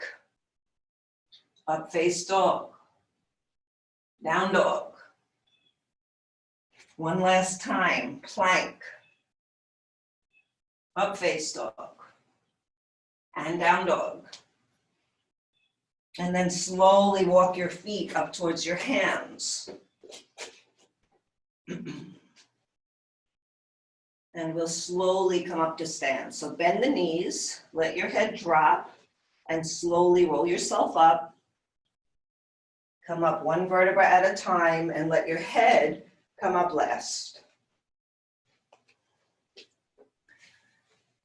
Up face dog. Down dog. One last time, plank. Up face dog. And down dog. And then slowly walk your feet up towards your hands. And we'll slowly come up to stand. So bend the knees, let your head drop, and slowly roll yourself up. Come up one vertebra at a time and let your head come up last.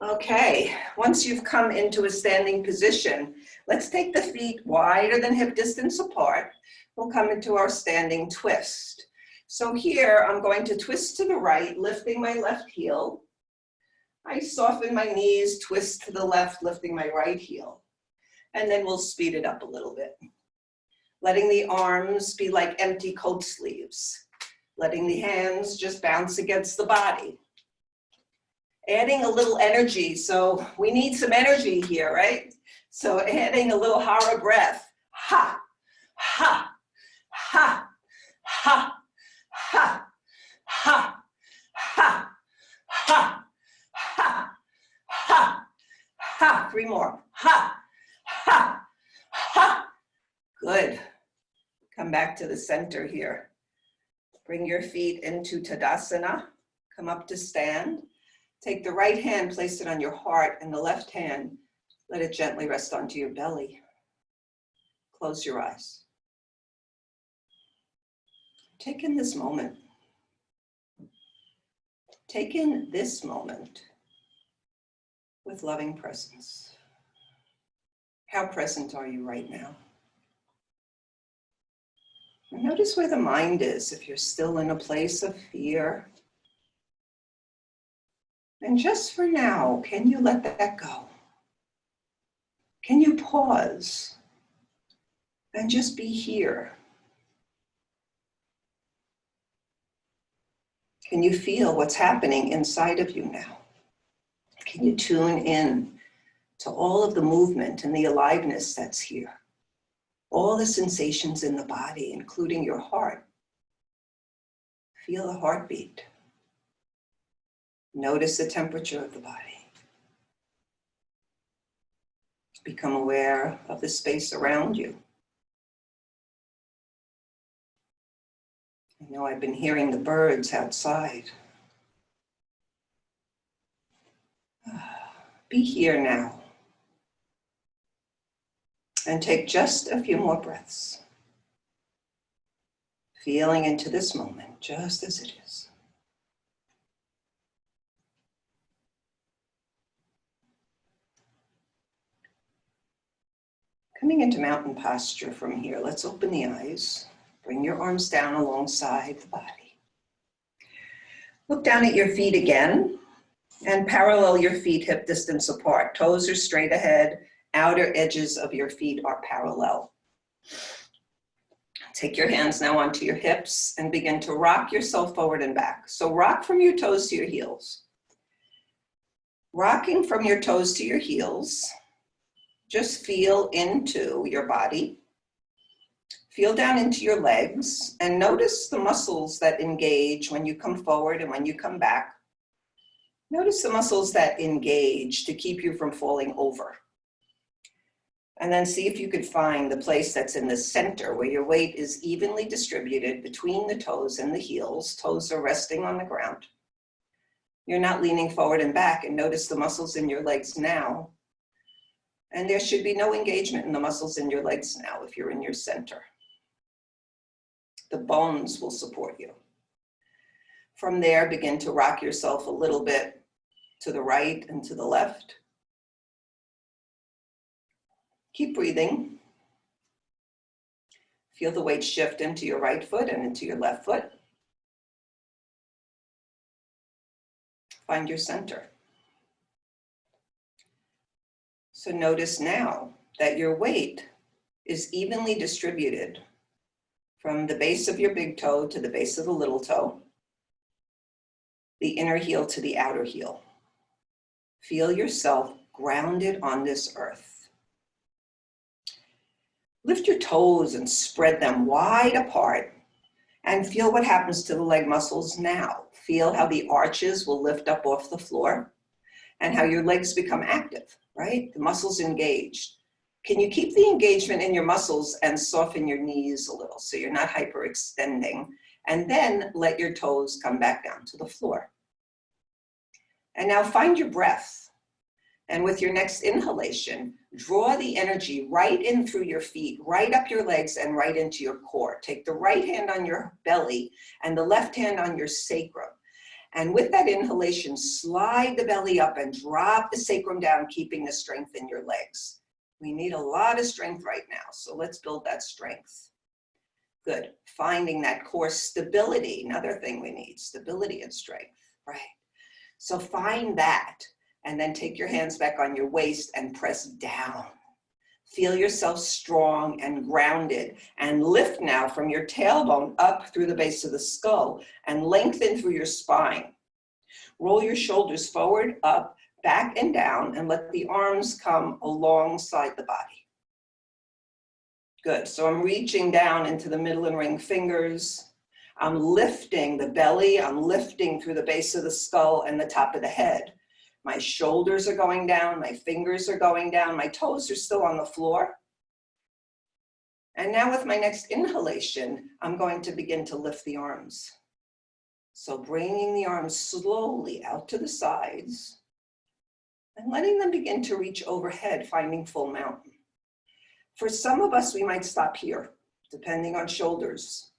Okay, once you've come into a standing position, let's take the feet wider than hip distance apart. We'll come into our standing twist. So here, I'm going to twist to the right, lifting my left heel. I soften my knees, twist to the left, lifting my right heel. And then we'll speed it up a little bit. Letting the arms be like empty coat sleeves. Letting the hands just bounce against the body. Adding a little energy, so we need some energy here, right? So adding a little hara breath. Ha, ha, ha, ha. Ha, ha, ha, ha, ha, ha, ha. 3 more. Ha, ha, ha. Good. Come back to the center here. Bring your feet into Tadasana. Come up to stand. Take the right hand, place it on your heart, and the left hand, let it gently rest onto your belly. Close your eyes. Take in this moment. Take in this moment with loving presence. How present are you right now? And notice where the mind is, if you're still in a place of fear. And just for now, can you let that go? Can you pause and just be here? Can you feel what's happening inside of you now? Can you tune in to all of the movement and the aliveness that's here? All the sensations in the body, including your heart. Feel the heartbeat. Notice the temperature of the body. Become aware of the space around you. I know I've been hearing the birds outside. Be here now. And take just a few more breaths. Feeling into this moment just as it is. Coming into mountain posture from here, let's open the eyes. Bring your arms down alongside the body. Look down at your feet again and parallel your feet hip distance apart. Toes are straight ahead, outer edges of your feet are parallel. Take your hands now onto your hips and begin to rock yourself forward and back. So rock from your toes to your heels. Rocking from your toes to your heels, just feel into your body. Feel down into your legs and notice the muscles that engage when you come forward and when you come back. Notice the muscles that engage to keep you from falling over. And then see if you could find the place that's in the center where your weight is evenly distributed between the toes and the heels. Toes are resting on the ground. You're not leaning forward and back, and notice the muscles in your legs now. And there should be no engagement in the muscles in your legs now if you're in your center. The bones will support you. From there, begin to rock yourself a little bit to the right and to the left. Keep breathing. Feel the weight shift into your right foot and into your left foot. Find your center. So notice now that your weight is evenly distributed from the base of your big toe to the base of the little toe, the inner heel to the outer heel. Feel yourself grounded on this earth. Lift your toes and spread them wide apart and feel what happens to the leg muscles now. Feel how the arches will lift up off the floor and how your legs become active, right? The muscles engaged. Can you keep the engagement in your muscles and soften your knees a little so you're not hyperextending? And then let your toes come back down to the floor. And now find your breath. And with your next inhalation, draw the energy right in through your feet, right up your legs and right into your core. Take the right hand on your belly and the left hand on your sacrum. And with that inhalation, slide the belly up and drop the sacrum down, keeping the strength in your legs. We need a lot of strength right now, so let's build that strength. Good. Finding that core stability, another thing we need, stability and strength, right? So find that. And then take your hands back on your waist and press down. Feel yourself strong and grounded, and lift now from your tailbone up through the base of the skull and lengthen through your spine. Roll your shoulders forward, up, back and down, and let the arms come alongside the body. Good, so I'm reaching down into the middle and ring fingers. I'm lifting the belly, I'm lifting through the base of the skull and the top of the head. My shoulders are going down, my fingers are going down, my toes are still on the floor. And now with my next inhalation, I'm going to begin to lift the arms. So bringing the arms slowly out to the sides and letting them begin to reach overhead, finding full mountain. For some of us, we might stop here, depending on shoulders.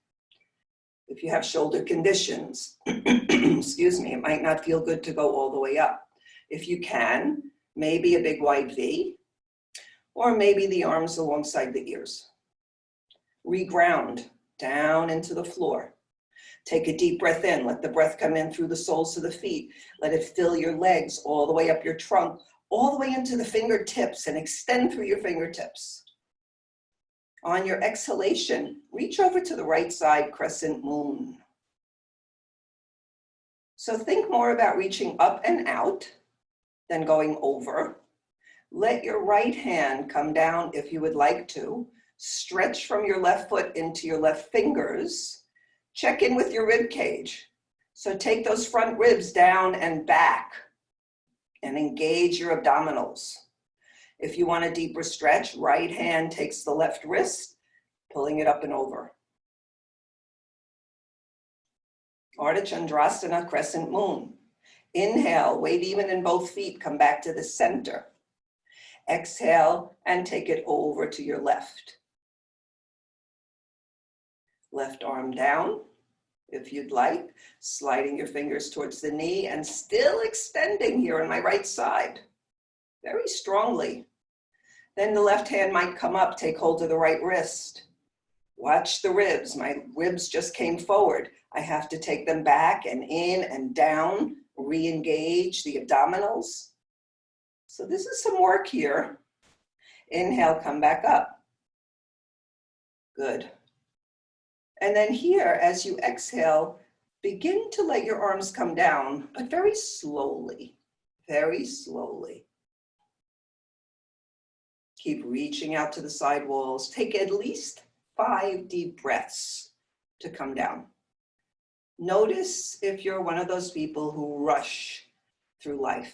If you have shoulder conditions, excuse me, it might not feel good to go all the way up. If you can, maybe a big wide V, or maybe the arms alongside the ears. Reground down into the floor. Take a deep breath in. Let the breath come in through the soles of the feet. Let it fill your legs all the way up your trunk, all the way into the fingertips, and extend through your fingertips. On your exhalation, reach over to the right side, crescent moon. So think more about reaching up and out than going over. Let your right hand come down if you would like to. Stretch from your left foot into your left fingers. Check in with your rib cage. So take those front ribs down and back and engage your abdominals. If you want a deeper stretch, right hand takes the left wrist, pulling it up and over. Ardha Chandrasana, crescent moon. Inhale, weight even in both feet, come back to the center. Exhale and take it over to your left. Left arm down, if you'd like, sliding your fingers towards the knee and still extending here on my right side, very strongly. Then the left hand might come up, take hold of the right wrist. Watch the ribs. My ribs just came forward. I have to take them back and in and down, re-engage the abdominals. So this is some work here. Inhale, come back up. Good. And then here, as you exhale, begin to let your arms come down, but very slowly, very slowly. Keep reaching out to the side walls. Take at least 5 deep breaths to come down. Notice if you're one of those people who rush through life.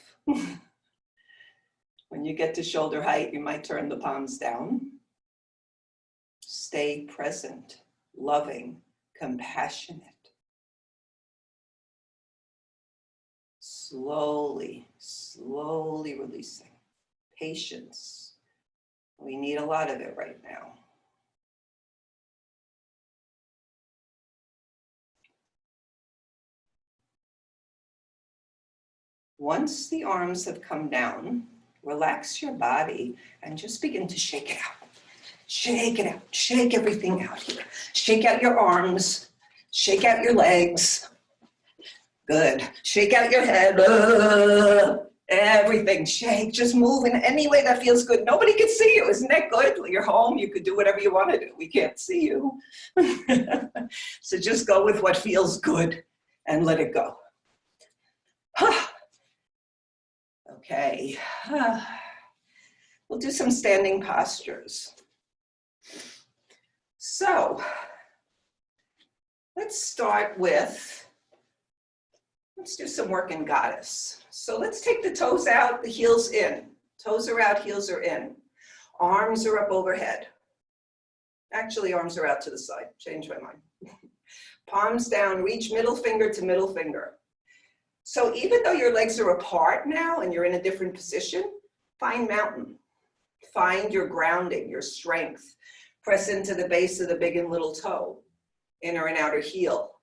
When you get to shoulder height, you might turn the palms down. Stay present, loving, compassionate. Slowly, slowly releasing. Patience. We need a lot of it right now. Once the arms have come down, relax your body and just begin to shake it out. Shake it out. Shake everything out here. Shake out your arms. Shake out your legs. Good. Shake out your head. Everything. Shake. Just move in any way that feels good. Nobody can see you. Isn't that good? You're home. You could do whatever you want to do. We can't see you. So just go with what feels good and let it go. Okay. We'll do some standing postures. So let's start with, let's do some work in Goddess. So let's take the toes out, the heels in. Toes are out, heels are in. Arms are up overhead. Actually, arms are out to the side. Change my mind. Palms down, reach middle finger to middle finger. So even though your legs are apart now and you're in a different position, find mountain. Find your grounding, your strength. Press into the base of the big and little toe, inner and outer heel.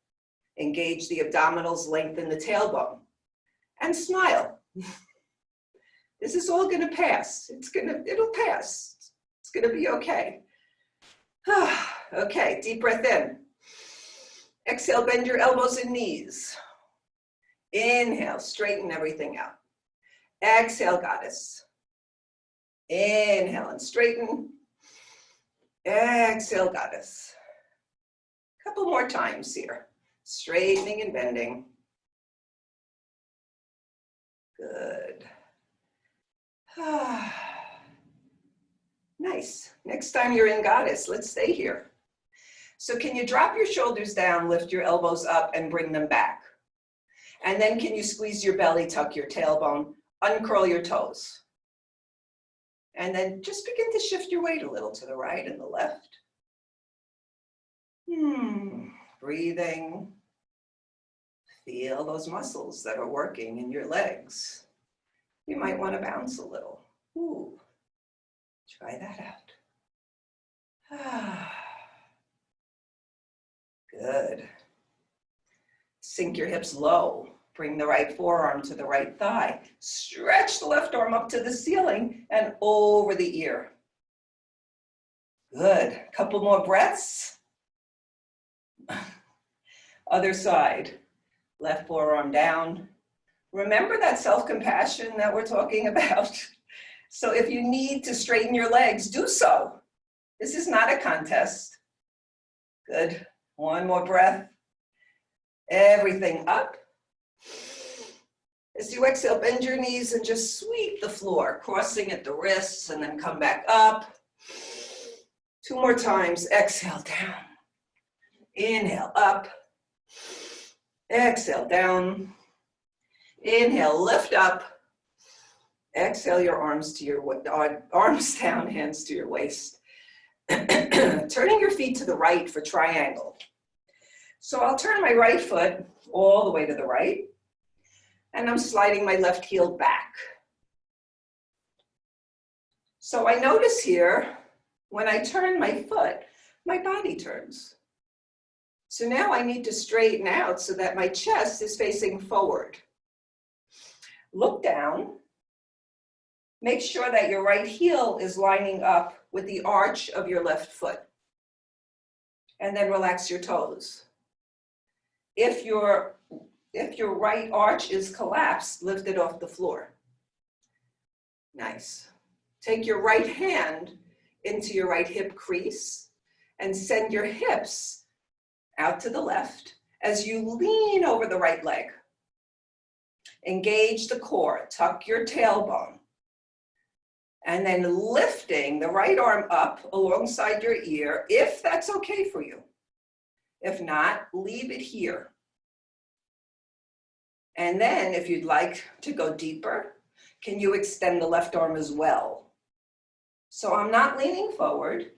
Engage the abdominals, lengthen the tailbone, and smile. This is all gonna pass. It'll pass. It's gonna be okay. Okay, deep breath in. Exhale, bend your elbows and knees. Inhale, straighten everything out. Exhale, Goddess. Inhale and straighten. Exhale, Goddess. A couple more times here. Straightening and bending. Good. Nice. Next time you're in Goddess, let's stay here. So can you drop your shoulders down, lift your elbows up, and bring them back? And then can you squeeze your belly, tuck your tailbone, uncurl your toes? And then just begin to shift your weight a little to the right and the left. Breathing, Feel those muscles that are working in your legs. You might want to bounce a little. Ooh, try that out. Good. Sink your hips low. Bring the right forearm to the right thigh. Stretch the left arm up to the ceiling and over the ear. Good. Couple more breaths. Other side. Left forearm down. Remember that self-compassion that we're talking about? So if you need to straighten your legs, do so. This is not a contest. Good. One more breath. Everything up. As you exhale, bend your knees and just sweep the floor, crossing at the wrists, and then come back up. 2 more times. Exhale, down. Inhale, up. Exhale, down. Inhale, lift up. Exhale your arms to your arms down, hands to your waist. Turning your feet to the right for triangle. So I'll turn my right foot all the way to the right, and I'm sliding my left heel back. So I notice here, when I turn my foot, my body turns. So now I need to straighten out so that my chest is facing forward. Look down. Make sure that your right heel is lining up with the arch of your left foot. And then relax your toes. If your right arch is collapsed, lift it off the floor. Nice. Take your right hand into your right hip crease and send your hips out to the left as you lean over the right leg. Engage the core, tuck your tailbone, and then lifting the right arm up alongside your ear, if that's okay for you. If not, leave it here. And then if you'd like to go deeper, can you extend the left arm as well? So I'm not leaning forward.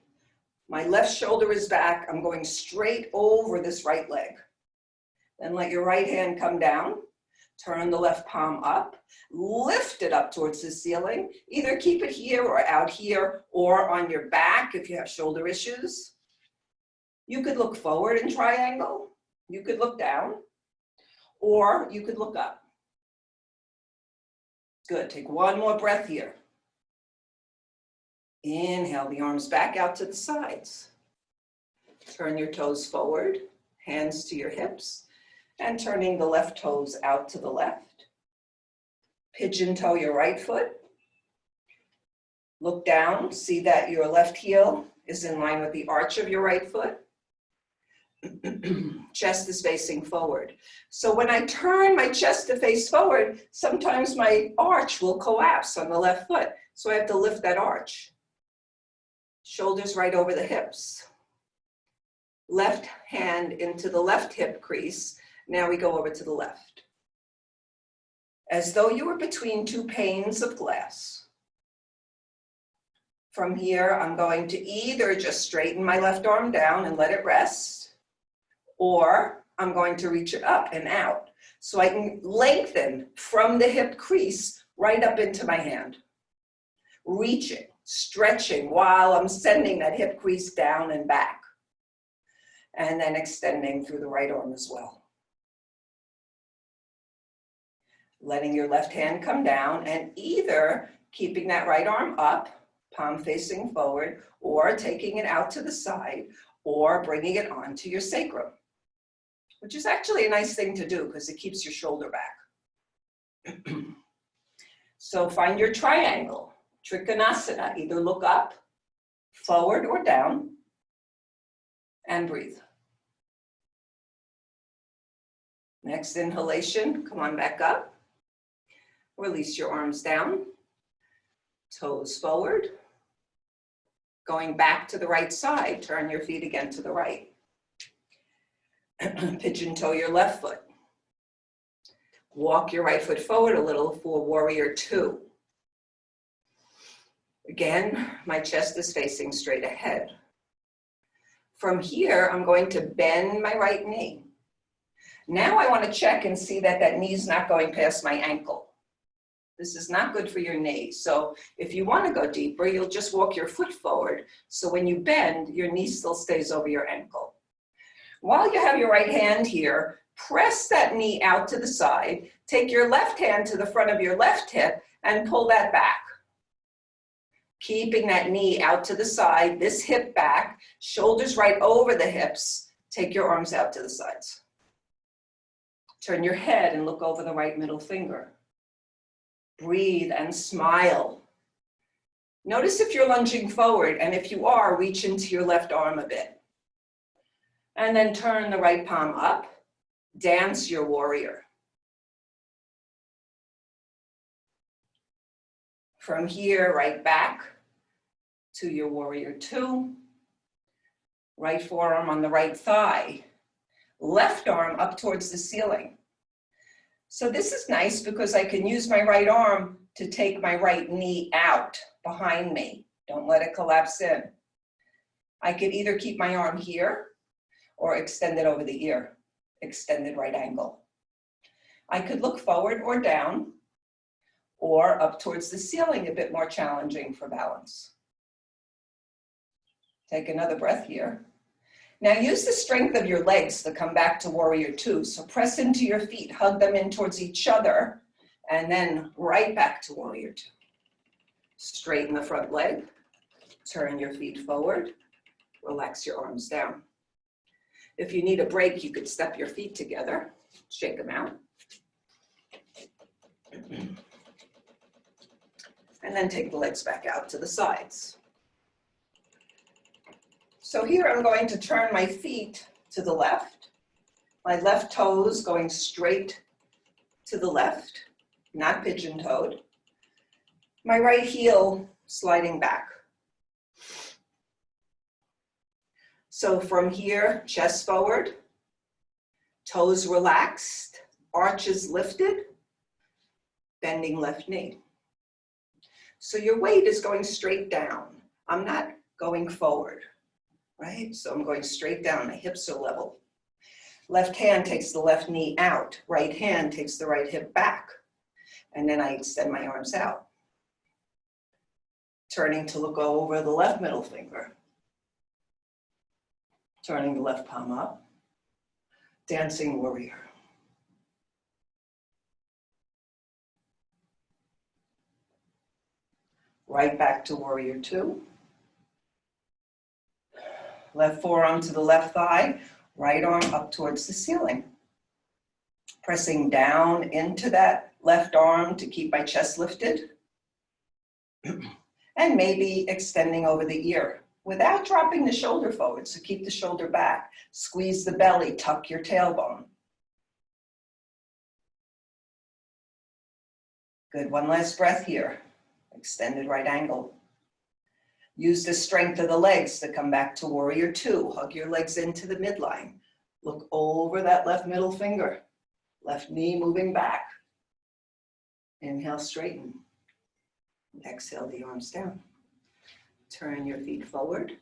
My left shoulder is back. I'm going straight over this right leg. Then let your right hand come down. Turn the left palm up. Lift it up towards the ceiling. Either keep it here or out here or on your back if you have shoulder issues. You could look forward in triangle. You could look down. Or you could look up. Good. Take one more breath here. Inhale the arms back out to the sides. Turn your toes forward, hands to your hips, and turning the left toes out to the left. Pigeon toe your right foot. Look down, see that your left heel is in line with the arch of your right foot. Chest is facing forward. So when I turn my chest to face forward, sometimes my arch will collapse on the left foot. So I have to lift that arch. Shoulders right over the hips. Left hand into the left hip crease. Now we go over to the left. As though you were between 2 panes of glass. From here, I'm going to either just straighten my left arm down and let it rest, or I'm going to reach it up and out. So I can lengthen from the hip crease right up into my hand. Reaching, stretching while I'm sending that hip crease down and back. And then extending through the right arm as well. Letting your left hand come down and either keeping that right arm up, palm facing forward, or taking it out to the side, or bringing it onto your sacrum, which is actually a nice thing to do because it keeps your shoulder back. So find your triangle. Trikonasana, either look up, forward, or down, and breathe. Next inhalation, come on back up. Release your arms down, toes forward. Going back to the right side, turn your feet again to the right. Pigeon toe your left foot. Walk your right foot forward a little for warrior 2. Again, my chest is facing straight ahead. From here, I'm going to bend my right knee. Now I want to check and see that that knee's not going past my ankle. This is not good for your knee. So if you want to go deeper, you'll just walk your foot forward. So when you bend, your knee still stays over your ankle. While you have your right hand here, press that knee out to the side. Take your left hand to the front of your left hip and pull that back. Keeping that knee out to the side, this hip back, shoulders right over the hips. Take your arms out to the sides. Turn your head and look over the right middle finger. Breathe and smile. Notice if you're lunging forward, and if you are, reach into your left arm a bit. And then turn the right palm up. Dance your warrior. From here, right back to your warrior two. Right forearm on the right thigh. Left arm up towards the ceiling. So this is nice because I can use my right arm to take my right knee out behind me. Don't let it collapse in. I could either keep my arm here or extend it over the ear, extended right angle. I could look forward or down or up towards the ceiling, a bit more challenging for balance. Take another breath here. Now use the strength of your legs to come back to warrior two. So press into your feet, hug them in towards each other, and then right back to warrior two. Straighten the front leg, turn your feet forward, relax your arms down. If you need a break, you could step your feet together, shake them out. And then take the legs back out to the sides. So here I'm going to turn my feet to the left. My left toes going straight to the left, not pigeon-toed. My right heel sliding back. So from here, chest forward, toes relaxed, arches lifted, bending left knee. So your weight is going straight down. I'm not going forward. Right? So I'm going straight down, my hips are level. Left hand takes the left knee out, right hand takes the right hip back, and then I extend my arms out. Turning to look over the left middle finger. Turning the left palm up, dancing warrior. Right back to warrior two. Left forearm to the left thigh, right arm up towards the ceiling. Pressing down into that left arm to keep my chest lifted. And maybe extending over the ear without dropping the shoulder forward. So keep the shoulder back. Squeeze the belly, tuck your tailbone. Good, one last breath here. Extended right angle. Use the strength of the legs to come back to warrior two. Hug your legs into the midline. Look over that left middle finger. Left knee moving back. Inhale, straighten. Exhale the arms down. Turn your feet forward.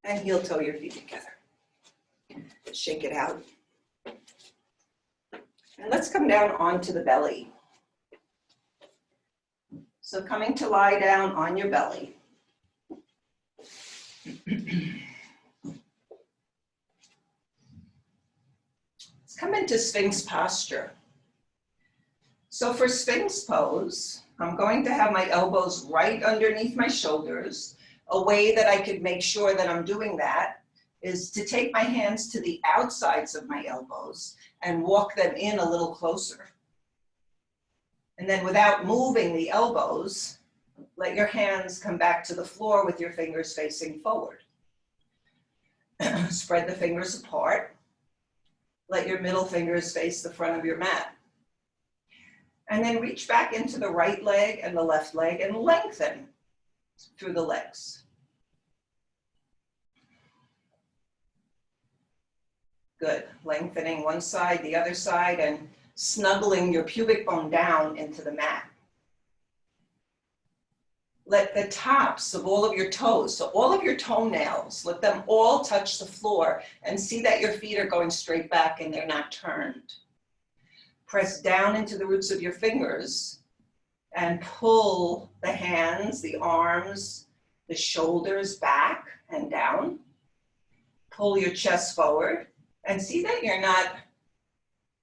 And heel toe your feet together. Shake it out. And let's come down onto the belly. So coming to lie down on your belly. Let's come into Sphinx posture. So for Sphinx pose, I'm going to have my elbows right underneath my shoulders. A way that I could make sure that I'm doing that is to take my hands to the outsides of my elbows and walk them in a little closer. And then without moving the elbows, let your hands come back to the floor with your fingers facing forward. Spread the fingers apart. Let your middle fingers face the front of your mat. And then reach back into the right leg and the left leg and lengthen through the legs. Good, lengthening one side, the other side, and snuggling your pubic bone down into the mat. Let the tops of all of your toes, so all of your toenails, let them all touch the floor and see that your feet are going straight back and they're not turned. Press down into the roots of your fingers and pull the hands, the arms, the shoulders back and down. Pull your chest forward and see that you're not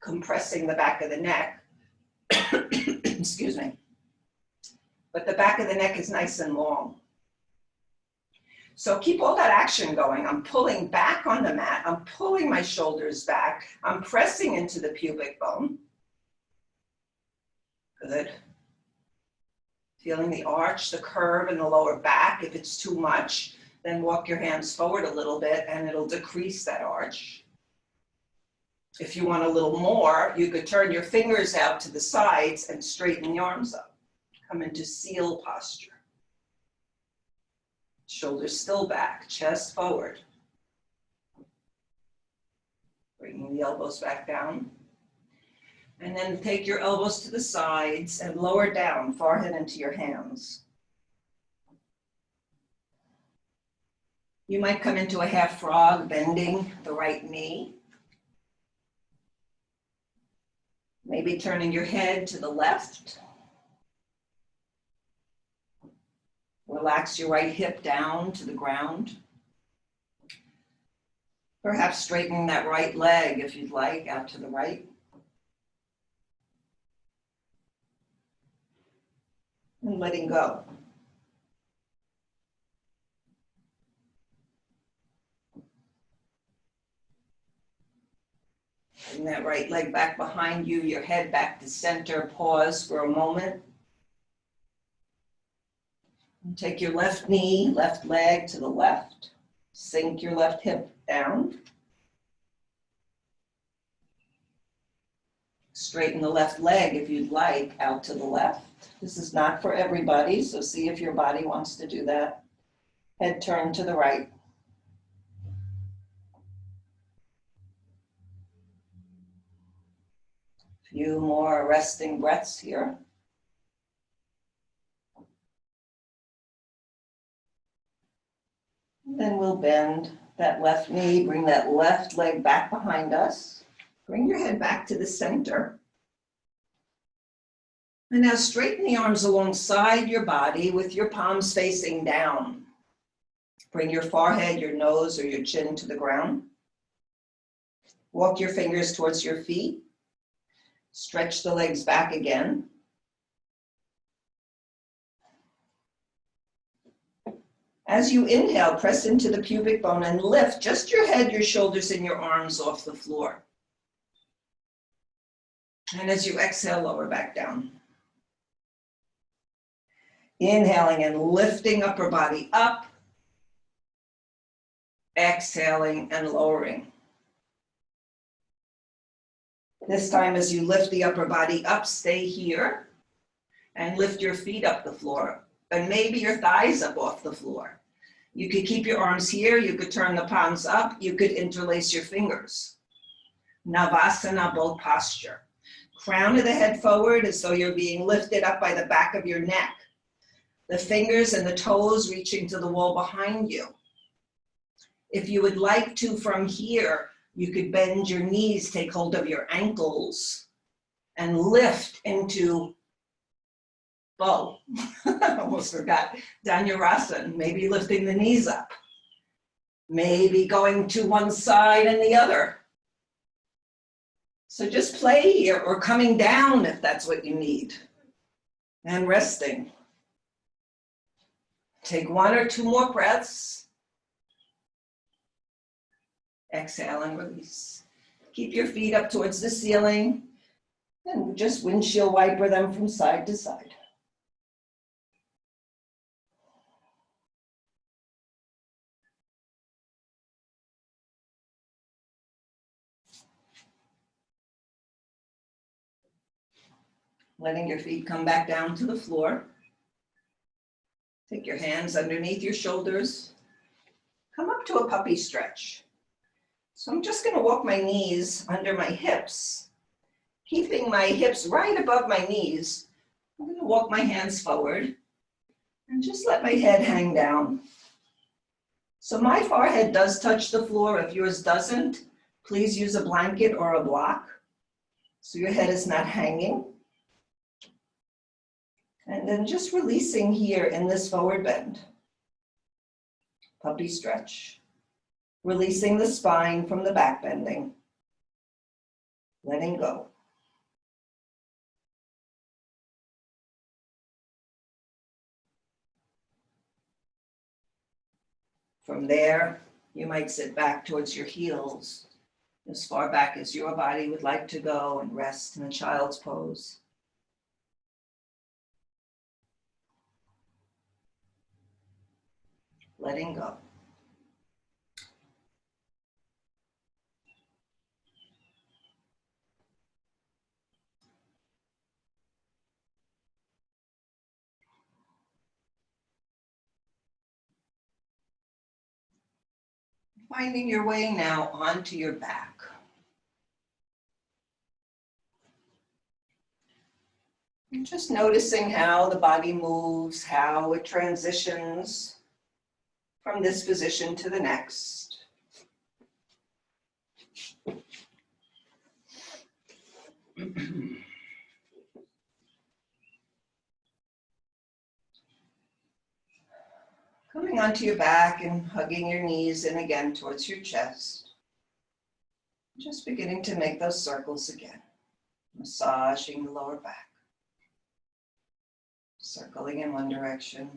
compressing the back of the neck. Excuse me. But the back of the neck is nice and long. So keep all that action going. I'm pulling back on the mat. I'm pulling my shoulders back. I'm pressing into the pubic bone. Good. Feeling the arch, the curve in the lower back. If it's too much, then walk your hands forward a little bit and it'll decrease that arch. If you want a little more, you could turn your fingers out to the sides and straighten the arms up. Come into seal posture. Shoulders still back, chest forward. Bringing the elbows back down. And then take your elbows to the sides and lower down, forehead into your hands. You might come into a half frog, bending the right knee. Maybe turning your head to the left. Relax your right hip down to the ground. Perhaps straightening that right leg, if you'd like, out to the right. And letting go. Bring that right leg back behind you, your head back to center. Pause for a moment. And take your left knee, left leg to the left. Sink your left hip down. Straighten the left leg if you'd like, out to the left. This is not for everybody, so see if your body wants to do that. Head turned to the right. Few more resting breaths here. Then we'll bend that left knee, bring that left leg back behind us. Bring your head back to the center. And now straighten the arms alongside your body with your palms facing down. Bring your forehead, your nose, or your chin to the ground. Walk your fingers towards your feet. Stretch the legs back again. As you inhale, press into the pubic bone and lift just your head, your shoulders, and your arms off the floor. And as you exhale, lower back down. Inhaling and lifting upper body up. Exhaling and lowering. This time as you lift the upper body up, stay here and lift your feet up the floor and maybe your thighs up off the floor. You could keep your arms here, you could turn the palms up, you could interlace your fingers. Navasana, boat posture. Crown of the head forward as though you're being lifted up by the back of your neck. The fingers and the toes reaching to the wall behind you. If you would like to from here, you could bend your knees, take hold of your ankles, and lift into bow. Almost forgot. Dhanurasana, maybe lifting the knees up. Maybe going to one side and the other. So just play here, or coming down if that's what you need. And resting. Take 1 or 2 more breaths. Exhale and release. Keep your feet up towards the ceiling and just windshield wiper them from side to side. Letting your feet come back down to the floor. Take your hands underneath your shoulders. Come up to a puppy stretch. So I'm just going to walk my knees under my hips, keeping my hips right above my knees. I'm going to walk my hands forward and And just let my head hang down. So my forehead does touch the floor. If yours doesn't, please use a blanket or a block so your head is not hanging. And then just releasing here in this forward bend. Puppy stretch. Releasing the spine from the back bending. Letting go. From there, you might sit back towards your heels, as far back as your body would like to go, and rest in a child's pose. Letting go. Finding your way now onto your back. And just noticing how the body moves, how it transitions from this position to the next. Coming onto your back and hugging your knees in again towards your chest. Just beginning to make those circles again. Massaging the lower back. Circling in one direction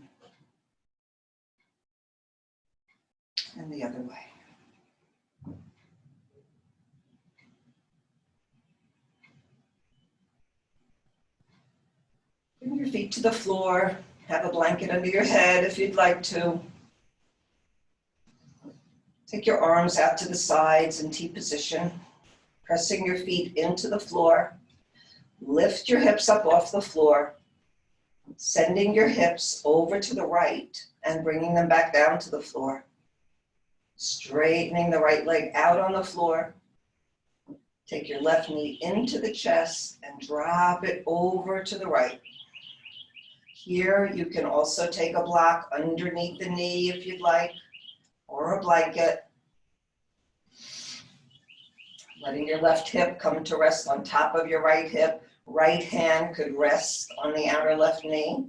and the other way. Bring your feet to the floor. Have a blanket under your head if you'd like to. Take your arms out to the sides in T position, pressing your feet into the floor. Lift your hips up off the floor, sending your hips over to the right and bringing them back down to the floor. Straightening the right leg out on the floor. Take your left knee into the chest and drop it over to the right. Here, you can also take a block underneath the knee if you'd like, or a blanket. Letting your left hip come to rest on top of your right hip. Right hand could rest on the outer left knee.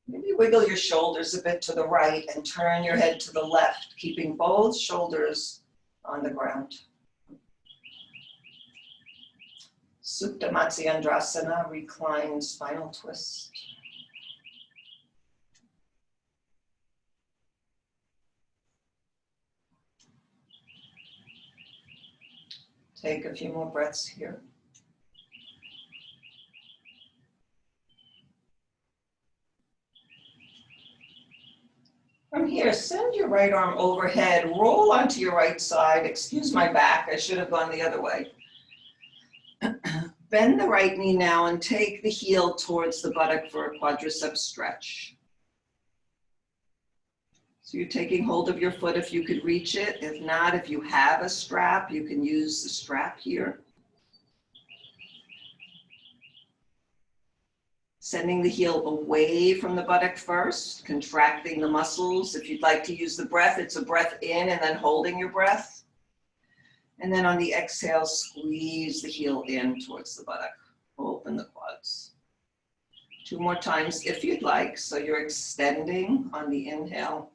Maybe wiggle your shoulders a bit to the right and turn your head to the left, keeping both shoulders on the ground. Supta Matsyendrasana, reclined spinal twist. Take a few more breaths here. From here, send your right arm overhead, roll onto your right side. Excuse my back, I should have gone the other way. Bend the right knee now and take the heel towards the buttock for a quadricep stretch. So you're taking hold of your foot if you could reach it. If not, if you have a strap, you can use the strap here. Sending the heel away from the buttock first, contracting the muscles. If you'd like to use the breath, it's a breath in and then holding your breath. And then on the exhale, squeeze the heel in towards the buttock. Open the quads. 2 more times if you'd like. So you're extending on the inhale.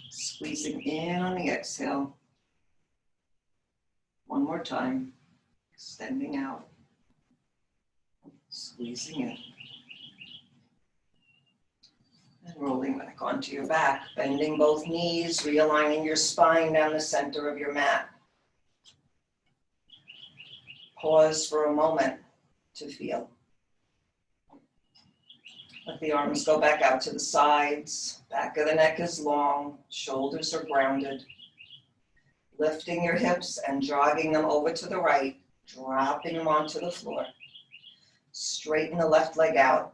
Squeezing in on the exhale. 1 more time. Extending out. Squeezing in. And rolling back onto your back. Bending both knees, realigning your spine down the center of your mat. Pause for a moment to feel. Let the arms go back out to the sides. Back of the neck is long. Shoulders are grounded. Lifting your hips and jogging them over to the right. Dropping them onto the floor. Straighten the left leg out.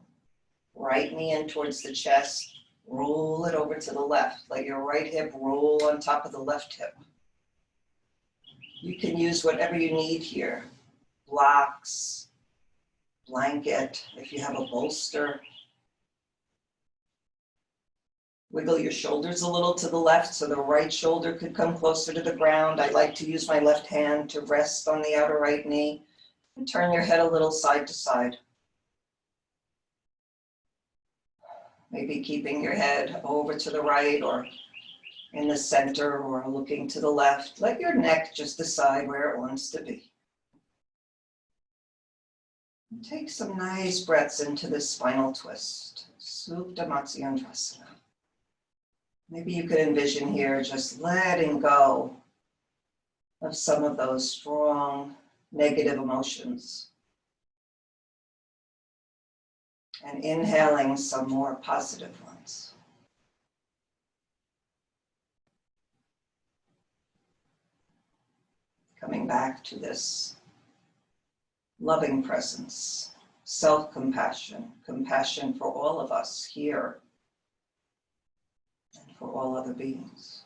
Right knee in towards the chest. Roll it over to the left. Let your right hip roll on top of the left hip. You can use whatever you need here. Blocks, blanket, if you have a bolster. Wiggle your shoulders a little to the left so the right shoulder could come closer to the ground. I like to use my left hand to rest on the outer right knee and turn your head a little side to side. Maybe keeping your head over to the right or in the center or looking to the left. Let your neck just decide where it wants to be. And take some nice breaths into this spinal twist. Supta Matsyendrasana. Maybe you could envision here just letting go of some of those strong negative emotions and inhaling some more positive ones. Coming back to this loving presence, self-compassion, compassion for all of us here and for all other beings.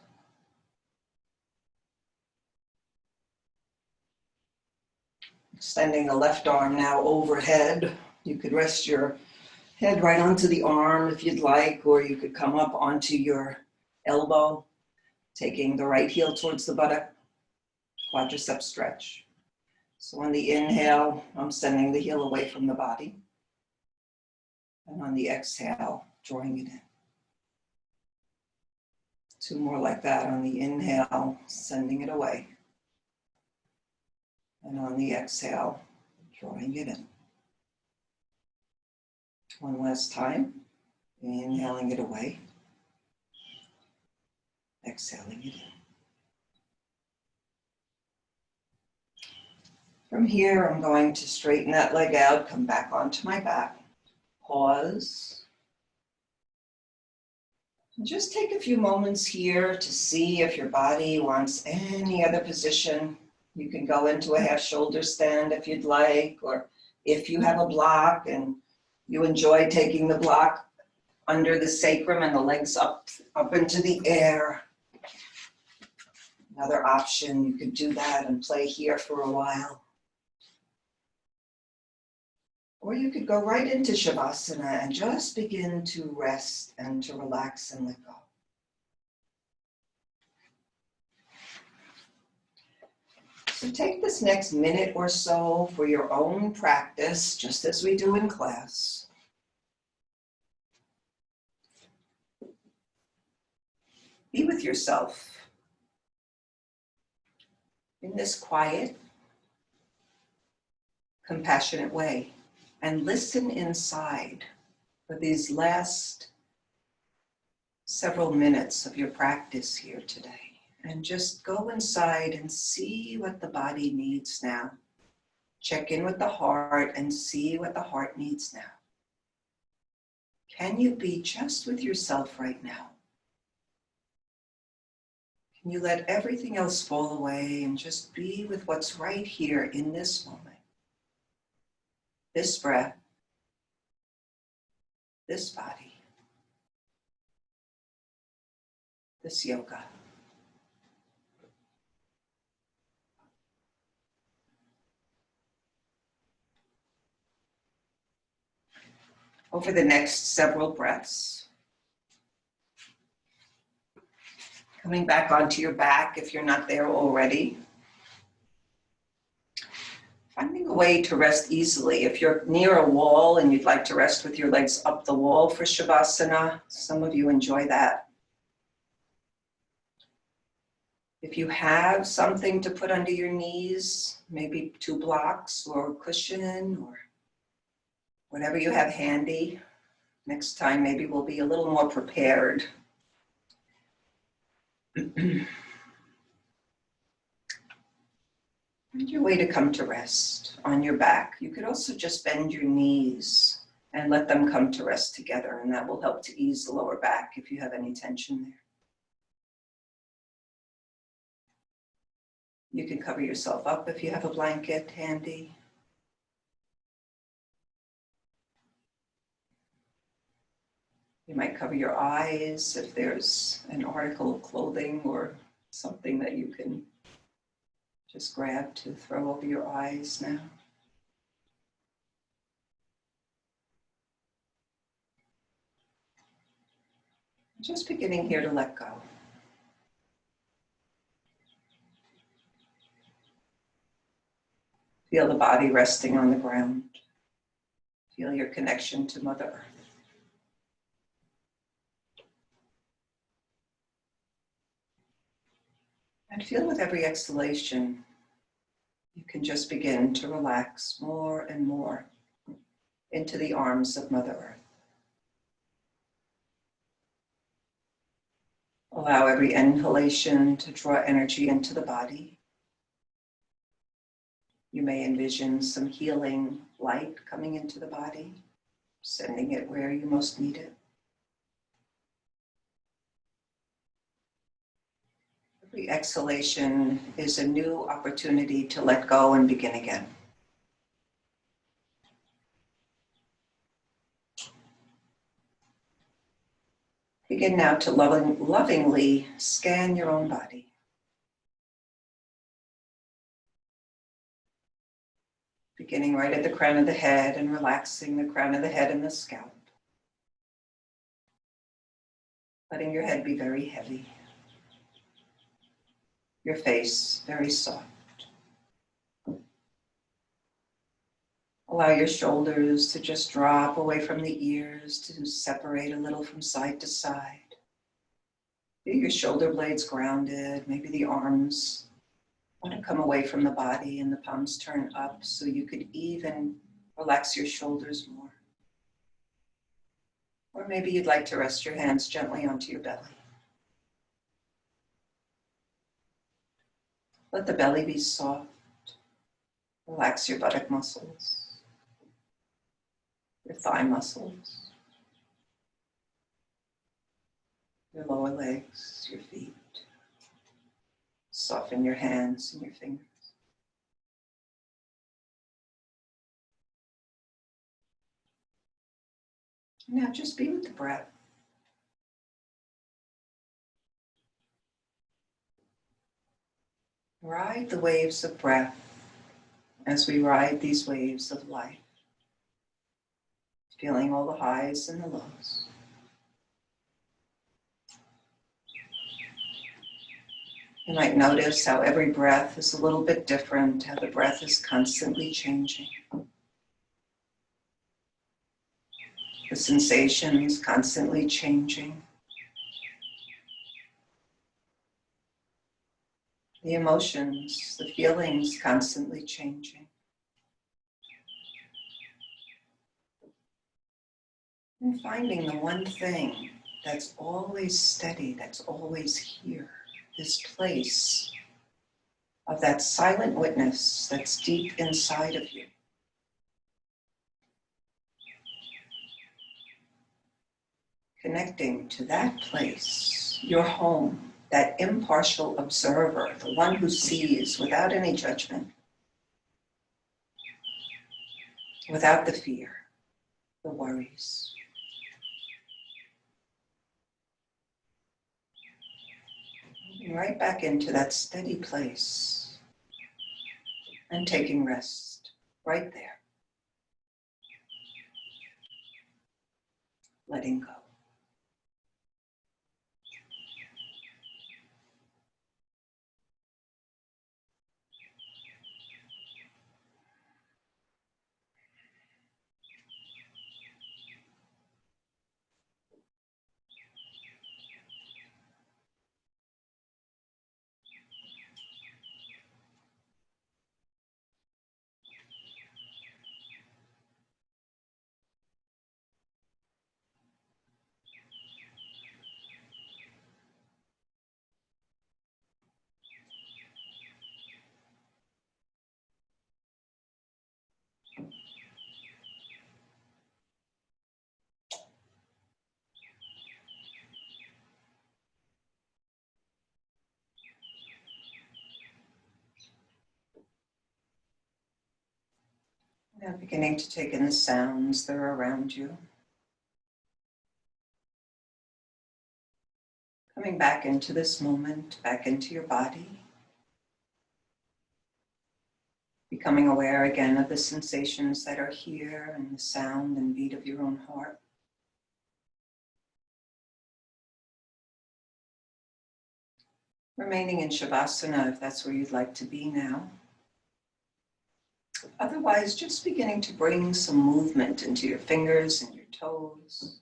Extending the left arm now overhead. You could rest your head right onto the arm if you'd like, or you could come up onto your elbow, taking the right heel towards the buttock, quadricep stretch. So on the inhale, I'm sending the heel away from the body. And on the exhale, drawing it in. Two more like that. On the inhale, sending it away. And on the exhale, drawing it in. One last time. Inhaling it away. Exhaling it in. From here, I'm going to straighten that leg out, come back onto my back. Pause. And just take a few moments here to see if your body wants any other position. You can go into a half shoulder stand if you'd like, or if you have a block and you enjoy taking the block under the sacrum and the legs up into the air. Another option, you could do that and play here for a while. Or you could go right into Shavasana and just begin to rest and to relax and let go. So take this next minute or so for your own practice, just as we do in class. Be with yourself in this quiet, compassionate way. And listen inside for these last several minutes of your practice here today. And just go inside and see what the body needs now. Check in with the heart and see what the heart needs now. Can you be just with yourself right now? Can you let everything else fall away and just be with what's right here in this moment? This breath, this body, this yoga. Over the next several breaths, coming back onto your back if you're not there already. Finding a way to rest easily. If you're near a wall and you'd like to rest with your legs up the wall for Shavasana, some of you enjoy that. If you have something to put under your knees, maybe 2 blocks or a cushion or whatever you have handy, next time maybe we'll be a little more prepared. Find your way to come to rest on your back. You could also just bend your knees and let them come to rest together, and that will help to ease the lower back if you have any tension there. You can cover yourself up if you have a blanket handy. You might cover your eyes if there's an article of clothing or something that you can just grab to throw over your eyes now. Just beginning here to let go. Feel the body resting on the ground. Feel your connection to Mother Earth. And feel with every exhalation, you can just begin to relax more and more into the arms of Mother Earth. Allow every inhalation to draw energy into the body. You may envision some healing light coming into the body, sending it where you most need it. Every exhalation is a new opportunity to let go and begin again. Begin now to lovingly scan your own body. Beginning right at the crown of the head and relaxing the crown of the head and the scalp. Letting your head be very heavy. Your face very soft. Allow your shoulders to just drop away from the ears, to separate a little from side to side. Feel your shoulder blades grounded, maybe the arms want to come away from the body and the palms turn up so you could even relax your shoulders more. Or maybe you'd like to rest your hands gently onto your belly. Let the belly be soft. Relax your buttock muscles, your thigh muscles, your lower legs, your feet. Soften your hands and your fingers. Now just be with the breath. Ride the waves of breath as we ride these waves of life, feeling all the highs and the lows. You might notice how every breath is a little bit different, how the breath is constantly changing. The sensations constantly changing. The emotions, the feelings constantly changing. And finding the one thing that's always steady, that's always here, this place of that silent witness that's deep inside of you. Connecting to that place, your home, that impartial observer, the one who sees without any judgment, without the fear, the worries. Moving right back into that steady place and taking rest right there. Letting go. Now beginning to take in the sounds that are around you. Coming back into this moment, back into your body. Becoming aware again of the sensations that are here and the sound and beat of your own heart. Remaining in Shavasana if that's where you'd like to be now. Otherwise, just beginning to bring some movement into your fingers and your toes.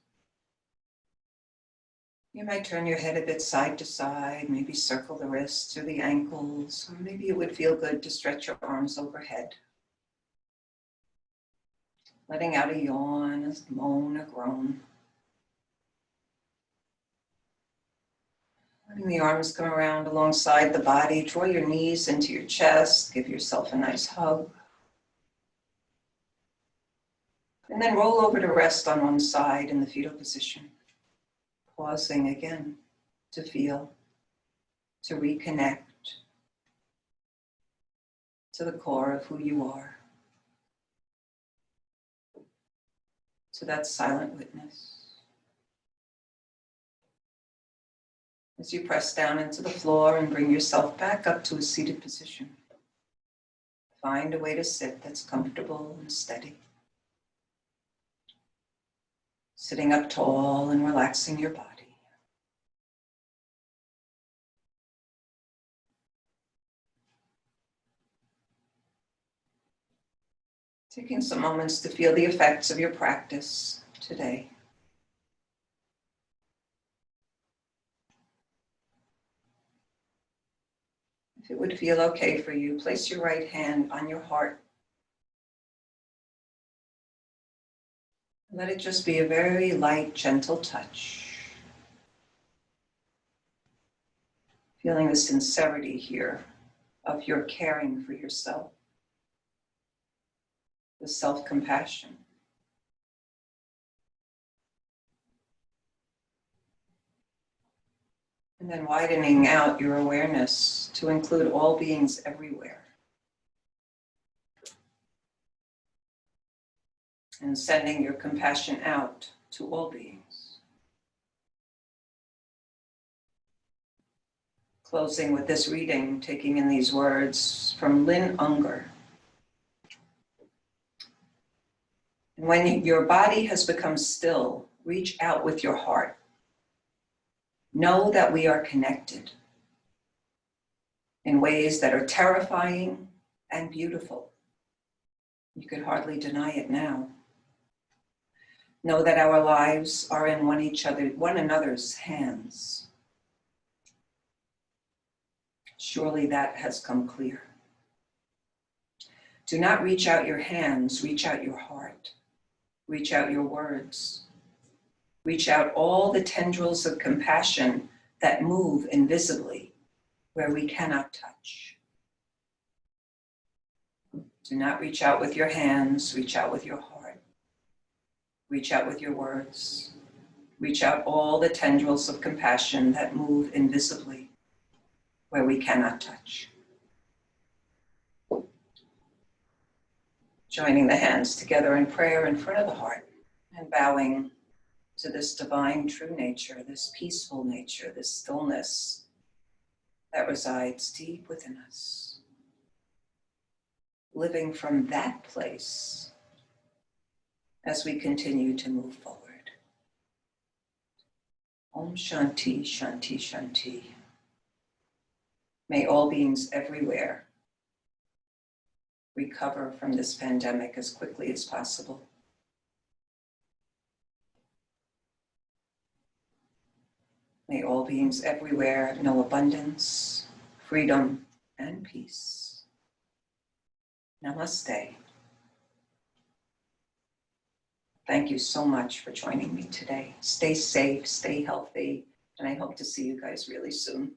You might turn your head a bit side to side, maybe circle the wrists or the ankles, or maybe it would feel good to stretch your arms overhead. Letting out a yawn, a moan, a groan. Letting the arms come around alongside the body. Draw your knees into your chest. Give yourself a nice hug. And then roll over to rest on one side in the fetal position. Pausing again to feel, to reconnect to the core of who you are, to that silent witness. As you press down into the floor and bring yourself back up to a seated position, find a way to sit that's comfortable and steady. Sitting up tall and relaxing your body. Taking some moments to feel the effects of your practice today. If it would feel okay for you, place your right hand on your heart. Let it just be a very light, gentle touch. Feeling the sincerity here of your caring for yourself. The self-compassion. And then widening out your awareness to include all beings everywhere. And sending your compassion out to all beings. Closing with this reading, taking in these words from Lynn Unger. And when your body has become still, reach out with your heart. Know that we are connected in ways that are terrifying and beautiful. You could hardly deny it now. Know that our lives are in one another's hands. Surely that has come clear. Do not reach out your hands, reach out your heart. Reach out your words. Reach out all the tendrils of compassion that move invisibly where we cannot touch. Do not reach out with your hands, reach out with your heart. Reach out with your words. Reach out all the tendrils of compassion that move invisibly where we cannot touch. Joining the hands together in prayer in front of the heart and bowing to this divine true nature, this peaceful nature, this stillness that resides deep within us. Living from that place as we continue to move forward. Om Shanti, Shanti, Shanti. May all beings everywhere recover from this pandemic as quickly as possible. May all beings everywhere know abundance, freedom, and peace. Namaste. Thank you so much for joining me today. Stay safe, stay healthy, and I hope to see you guys really soon.